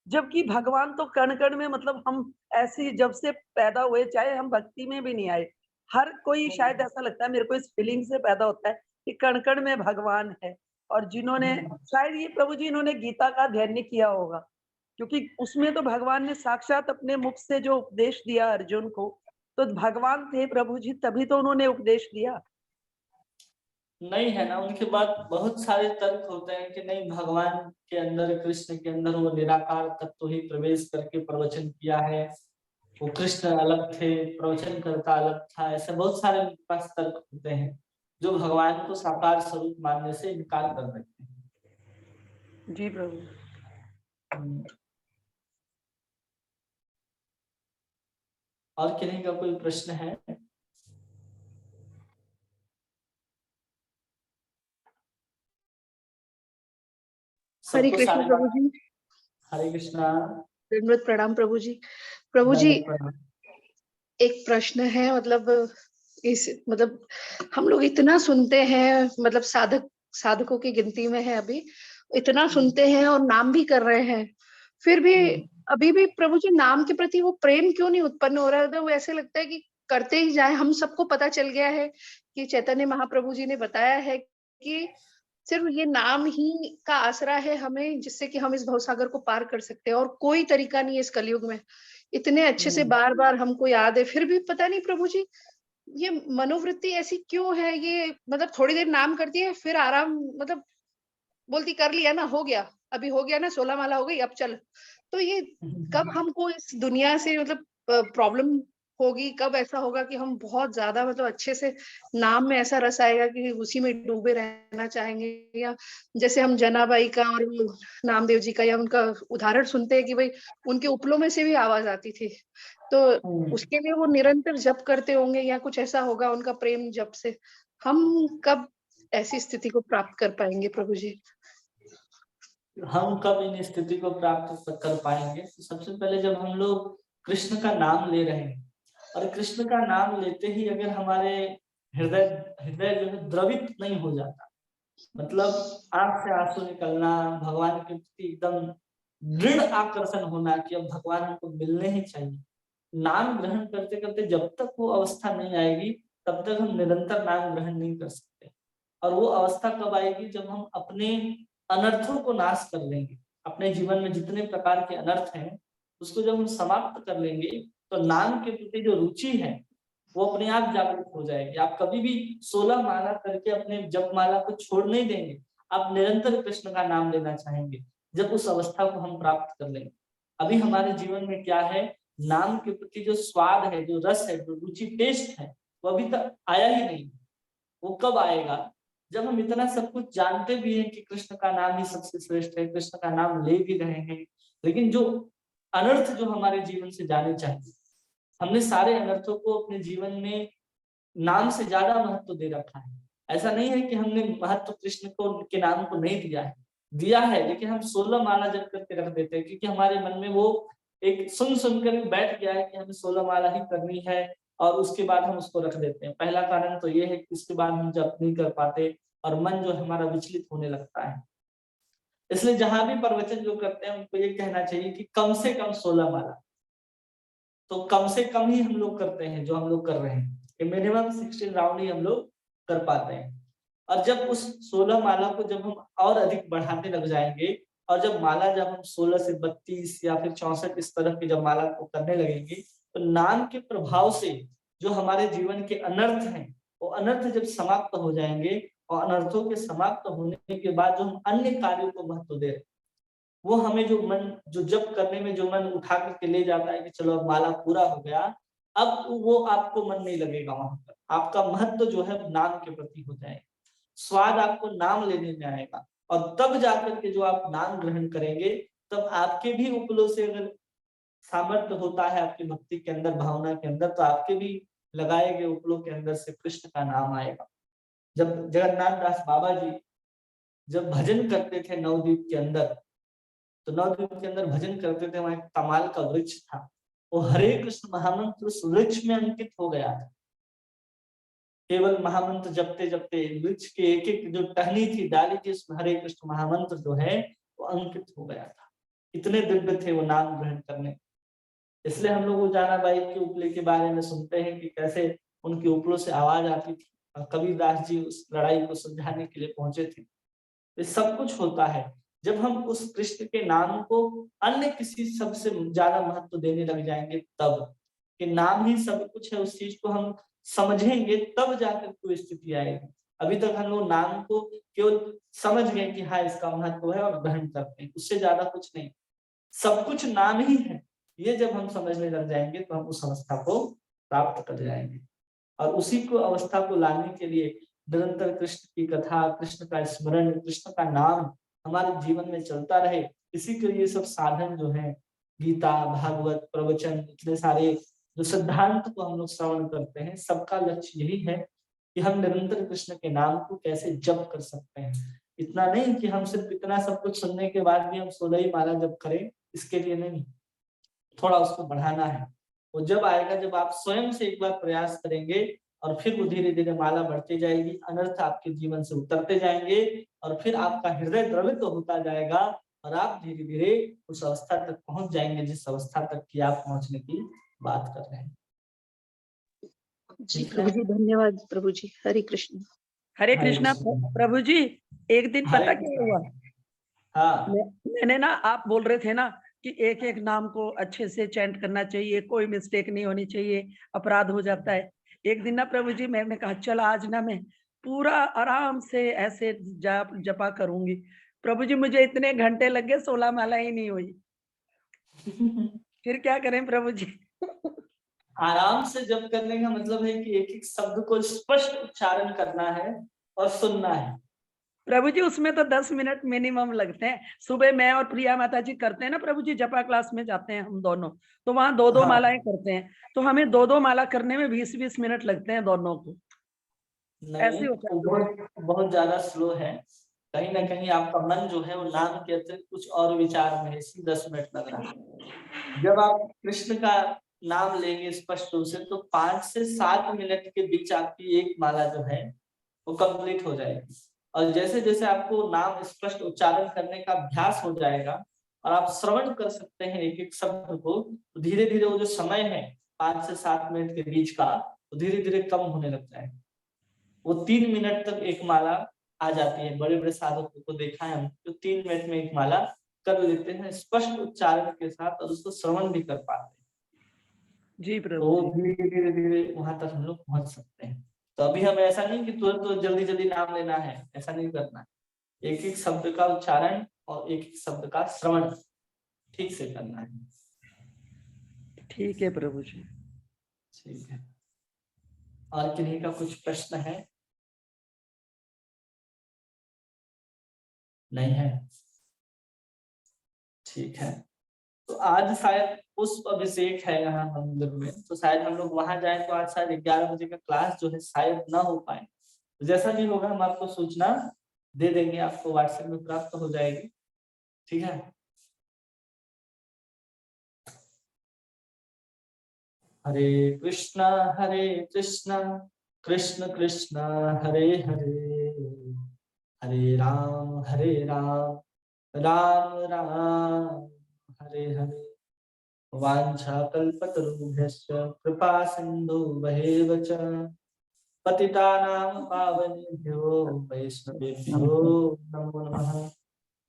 जबकि भगवान तो कण कण में, मतलब हम ऐसी जब से पैदा हुए, चाहे हम भक्ति में भी नहीं आए, हर कोई शायद ऐसा लगता है मेरे को, इस फीलिंग से पैदा होता है कि कण कण में भगवान है। और जिन्होंने शायद ये प्रभु जी इन्होंने गीता का अध्ययन नहीं किया होगा, क्योंकि उसमें तो भगवान ने साक्षात अपने मुख से जो उपदेश दिया अर्जुन को, तो भगवान थे प्रभु जी, तभी तो उन्होंने उपदेश दिया। नहीं है ना, उनके बाद बहुत सारे तर्क होते हैं कि नहीं, भगवान के अंदर, कृष्ण के अंदर वो निराकार तत्व ही प्रवेश करके प्रवचन किया है। वो कृष्ण अलग थे, प्रवचन करता अलग था। ऐसे बहुत सारे उनके पास तर्क होते हैं जो भगवान को साकार स्वरूप मानने से इनकार कर देते हैं। जी प्रभु। और किन्हीं का कोई प्रश्न है? हरे सबको कृष्ण सारे प्रभु बात। जी। हरे कृष्णा। दंडवत प्रणाम प्रभु जी। प्रभु जी, एक प्रश्न है, मतलब हम लोग इतना सुनते हैं, मतलब साधकों की गिनती में है अभी, इतना सुनते हैं और नाम भी कर रहे हैं, फिर भी अभी भी प्रभु जी नाम के प्रति वो प्रेम क्यों नहीं उत्पन्न हो रहा है? तो वो ऐसे लगता है कि करते ही जाए। हम सबको पता चल गया है कि चैतन्य महाप्रभु जी ने बताया है कि सिर्फ ये नाम ही का आसरा है हमें, जिससे कि हम इस भवसागर को पार कर सकते हैं, और कोई तरीका नहीं है इस कलयुग में। इतने अच्छे से बार बार हमको याद है, फिर भी पता नहीं प्रभु जी ये मनोवृत्ति ऐसी क्यों है? ये मतलब थोड़ी देर नाम करती है, फिर आराम, मतलब बोलती कर लिया ना, हो गया, अभी हो गया ना, 16 माला हो गई, अब चल। तो ये कब हमको इस दुनिया से मतलब प्रॉब्लम होगी? कब ऐसा होगा कि हम बहुत ज्यादा मतलब अच्छे से नाम में ऐसा रस आएगा कि उसी में डूबे रहना चाहेंगे? या जैसे हम जनाबाई का और वो नामदेव जी का या उनका उदाहरण सुनते हैं कि भाई उनके उपलों में से भी आवाज आती थी, तो उसके लिए वो निरंतर जप करते होंगे या कुछ ऐसा होगा उनका प्रेम जप से। हम कब ऐसी स्थिति को प्राप्त कर पाएंगे प्रभु जी? हम कब इन स्थिति को प्राप्त कर पाएंगे? तो सबसे पहले जब हम लोग कृष्ण का नाम ले रहे हैं, और कृष्ण का नाम लेते ही अगर हमारे हृदय हृदय जो है द्रवित नहीं हो जाता, मतलब आंख से आंसू निकलना, भगवान के प्रति एकदम दृढ़ आकर्षण होना कि अब भगवान हमको मिलने ही चाहिए, नाम ग्रहण करते करते जब तक वो अवस्था नहीं आएगी तब तक हम निरंतर नाम ग्रहण नहीं कर सकते। और वो अवस्था कब आएगी? जब हम अपने अनर्थों को नाश कर लेंगे, अपने जीवन में जितने प्रकार के अनर्थ हैं उसको जब हम समाप्त कर लेंगे, तो नाम के प्रति जो रुचि है वो अपने आप जागरूक हो जाएगी। आप कभी भी 16 माला करके अपने जप माला को छोड़ नहीं देंगे, आप निरंतर कृष्ण का नाम लेना चाहेंगे जब उस अवस्था को हम प्राप्त कर लेंगे। अभी हमारे जीवन में क्या है, नाम के प्रति जो स्वाद है, जो रस है, जो रुचि, टेस्ट है, वो अभी तक आया ही नहीं। वो कब आएगा? जब हम इतना सब कुछ जानते भी हैं कि कृष्ण का नाम ही सबसे श्रेष्ठ है, कृष्ण का नाम ले भी रहे हैं, लेकिन जो अनर्थ जो हमारे जीवन से जाने चाहिए, हमने सारे अनर्थों को अपने जीवन में नाम से ज्यादा महत्व दे रखा है। ऐसा नहीं है कि हमने महत्व कृष्ण को के नाम को नहीं दिया है, दिया है, लेकिन हम 16 माला जप करके रख देते हैं, क्योंकि हमारे मन में वो एक सुन कर बैठ गया है कि हमें 16 माला ही करनी है, और उसके बाद हम उसको रख देते हैं। पहला कारण तो ये है कि इसके बाद हम जप नहीं कर पाते और मन जो हमारा विचलित होने लगता है। इसलिए जहां भी प्रवचन जो करते हैं उनको ये कहना चाहिए कि कम से कम 16 माला, तो कम से कम ही हम लोग करते हैं जो हम लोग कर रहे हैं, मिनिमम 16 राउंड ही हम लोग कर पाते हैं। और जब उस 16 माला को जब हम और अधिक बढ़ाते लग जाएंगे और जब माला जब हम 16 से 32 या फिर 64 इस तरह की जब माला को करने लगेंगे, तो नाम के प्रभाव से जो हमारे जीवन के अनर्थ हैं, वो अनर्थ जब समाप्त हो जाएंगे, और अनर्थों के समाप्त होने के बाद जो हम अन्य कार्यों को महत्व दे रहे, वो हमें जो मन, जो जप करने में जो मन उठा करके ले जाता है कि चलो अब माला पूरा हो गया, अब वो आपको मन नहीं लगेगा वहां पर। आपका महत्व जो है नाम के प्रति हो जाएगा, स्वाद आपको नाम लेने में आएगा, और तब जाकर के जो आप नाम ग्रहण करेंगे, तब आपके भी उपलों से अगर सामर्थ्य होता है आपकी भक्ति के अंदर, भावना के अंदर, तो आपके भी लगाए गए उपलों के अंदर से कृष्ण का नाम आएगा। जब जगन्नाथ दास बाबा जी जब भजन करते थे नवद्वीप के अंदर, तो नवद्वीप के अंदर भजन करते थे, वहां एक कमाल का वृक्ष था, वो हरे कृष्ण महामंत्र उस वृक्ष में अंकित हो गया था। केवल महामंत्र जपते जपते वृक्ष के एक एक जो टहनी थी, डाली थी, उसमें हरे कृष्ण महामंत्र जो है वो अंकित हो गया था। इतने दिव्य थे वो नाम ग्रहण करने। इसलिए हम लोग जाना बाई के उपले के बारे में सुनते हैं कि कैसे उनके उपलों से आवाज आती थी, और कबीरदास जी उस लड़ाई को सुलझाने के लिए पहुंचे थे। ये सब कुछ होता है जब हम उस कृष्ण के नाम को अन्य किसी शब्द से ज्यादा महत्व देने लग जाएंगे, तब कि नाम ही सब कुछ है, उस चीज को हम समझेंगे, तब जाकर कोई स्थिति आएगी। अभी तक हम लोग नाम को केवल समझ गए कि हाँ इसका महत्व है, और ग्रहण करते हैं, उससे ज्यादा कुछ नहीं, सब कुछ नाम ही है। ये जब हम समझने लग जाएंगे तो हम उस अवस्था को प्राप्त कर जाएंगे, और उसी को अवस्था को लाने के लिए निरंतर कृष्ण की कथा, कृष्ण का स्मरण, कृष्ण का नाम हमारे जीवन में चलता रहे। इसी के लिए सब साधन जो है, गीता, भागवत, प्रवचन, इतने सारे जो सिद्धांत को हम लोग श्रवण करते हैं, सबका लक्ष्य यही है कि हम निरंतर कृष्ण के नाम को कैसे जप कर सकते हैं। इतना नहीं कि हम सिर्फ इतना सब कुछ सुनने के बाद भी हम 16 ही माला जप करें, इसके लिए नहीं, थोड़ा उसको बढ़ाना है। वो जब आएगा जब आप स्वयं से एक बार प्रयास करेंगे, और फिर वो धीरे धीरे माला बढ़ती जाएगी, अनर्थ आपके जीवन से उतरते जाएंगे, और फिर आपका हृदय द्रवित तो होता जाएगा, और आप धीरे धीरे उस अवस्था तक पहुंच जाएंगे जिस अवस्था तक की आप पहुंचने की बात कर रहे हैं। जी प्रभु जी, धन्यवाद प्रभु जी। हरे कृष्ण। हरे कृष्णा प्रभु जी। एक दिन पता क्या हुआ, हाँ मैंने ना, आप बोल रहे थे ना कि एक एक नाम को अच्छे से चैंट करना चाहिए, कोई मिस्टेक नहीं होनी चाहिए, अपराध हो जाता है। एक दिन ना प्रभु जी मैंने कहा चल आज ना मैं पूरा आराम से ऐसे जपा करूंगी। प्रभु जी मुझे इतने घंटे लग गए, 16 माला ही नहीं हुई। फिर क्या करें प्रभु जी? आराम से जप करने का मतलब है कि एक एक शब्द को स्पष्ट उच्चारण करना है और सुनना है। प्रभु जी उसमें तो 10 मिनट मिनिमम लगते हैं। सुबह मैं और प्रिया माता जी करते हैं ना प्रभु जी, जपा क्लास में जाते हैं हम दोनों, तो वहां 2-2 हाँ। मालाएं करते हैं, तो हमें 2-2 माला करने में 20-20 मिनट लगते हैं दोनों को। ऐसे नहीं, होता वो है। बहुत ज्यादा स्लो है। कहीं ना कहीं आपका मन जो है वो नाम के अतिरिक्त कुछ और विचार में है, इसलिए 10 मिनट लग रहा है। जब आप कृष्ण का नाम लेंगे स्पष्ट रूप से, तो 5 से 7 मिनट के बीच आपकी एक माला जो है वो कंप्लीट हो जाएगी। और जैसे जैसे आपको नाम स्पष्ट उच्चारण करने का अभ्यास हो जाएगा, और आप श्रवण कर सकते हैं एक एक शब्द को, तो धीरे धीरे वो जो समय है 5 से 7 मिनट के बीच का, वो धीरे धीरे कम होने लगता है। वो 3 मिनट तक एक माला आ जाती है। बड़े बड़े साधकों को देखा है हम, तो 3 मिनट में एक माला कर लेते हैं स्पष्ट उच्चारण के साथ, और उसको श्रवण भी कर पाते हैं। जी प्रभु तो जी। धीरे धीरे धीरे वहां तक हम लोग पहुंच सकते हैं। तो अभी हमें ऐसा नहीं कि तुरंत तो जल्दी जल्दी नाम लेना है, ऐसा नहीं करना है। एक एक शब्द का उच्चारण और एक एक शब्द का श्रवण ठीक से करना है। ठीक है प्रभु जी। ठीक है। और किन्हीं का कुछ प्रश्न है? नहीं है? ठीक है। तो आज शायद पुष्प अभिषेक है यहाँ मंदिर में, तो शायद हम लोग वहां जाएं, तो आज शायद 11 बजे का क्लास जो है शायद ना हो पाए। तो जैसा भी होगा हम आपको सूचना दे देंगे, आपको व्हाट्सएप में प्राप्त हो जाएगी। ठीक है। हरे कृष्णा कृष्ण कृष्ण हरे हरे, हरे राम राम राम हरे हरे। वाञ्छाकल्पतरुभ्यश्च कृपा सिन्धुभ्येव च पतितानां पावनेभ्यो वैष्णवेभ्यो नमो नमः।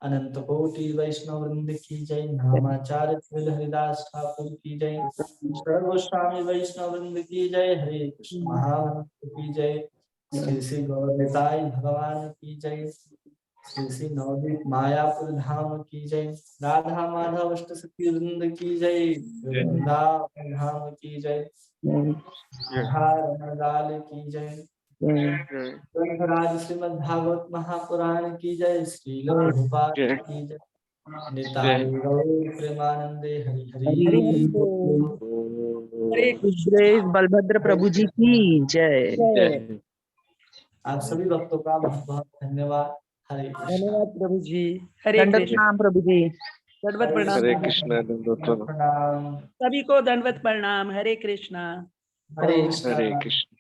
अनंत कोटि वैष्णव वृंद की जय। नामाचार्य श्री हरिदास ठाकुर की जय। सर्वस्वामी वैष्णव वृंद की जय। हरे कृष्ण महामंत्र की जय। श्री श्री गौरताई भगवान की जय। श्री श्री नवदीप मायापुर धाम की जय। राधा माधव अष्ट सखी वृंद की जय। वृंदावन धाम की जय। राधा रमणलाल की जय। ग्रंथराज श्रीमद् भागवत महापुराण की जय। श्रील प्रभुपाद की जय। निताई गौर प्रेमानंदे हरि हरि हरि हरि बोल। हरे गुरुदेव बलभद्र प्रभु जी की जय। जय। आप सभी भक्तों का बहुत बहुत धन्यवाद। हरे कृष्ण। धन्यवाद प्रभु जी। हरे दंडवत कृष्ण। प्रणाम प्रभु जी। दंडवत प्रणाम हरे प्रभु जी। कृष्ण दंडवत प्रणाम। प्रणाम। सभी को दंडवत प्रणाम। हरे कृष्णा। हरे हरे कृष्ण। कृष्ण।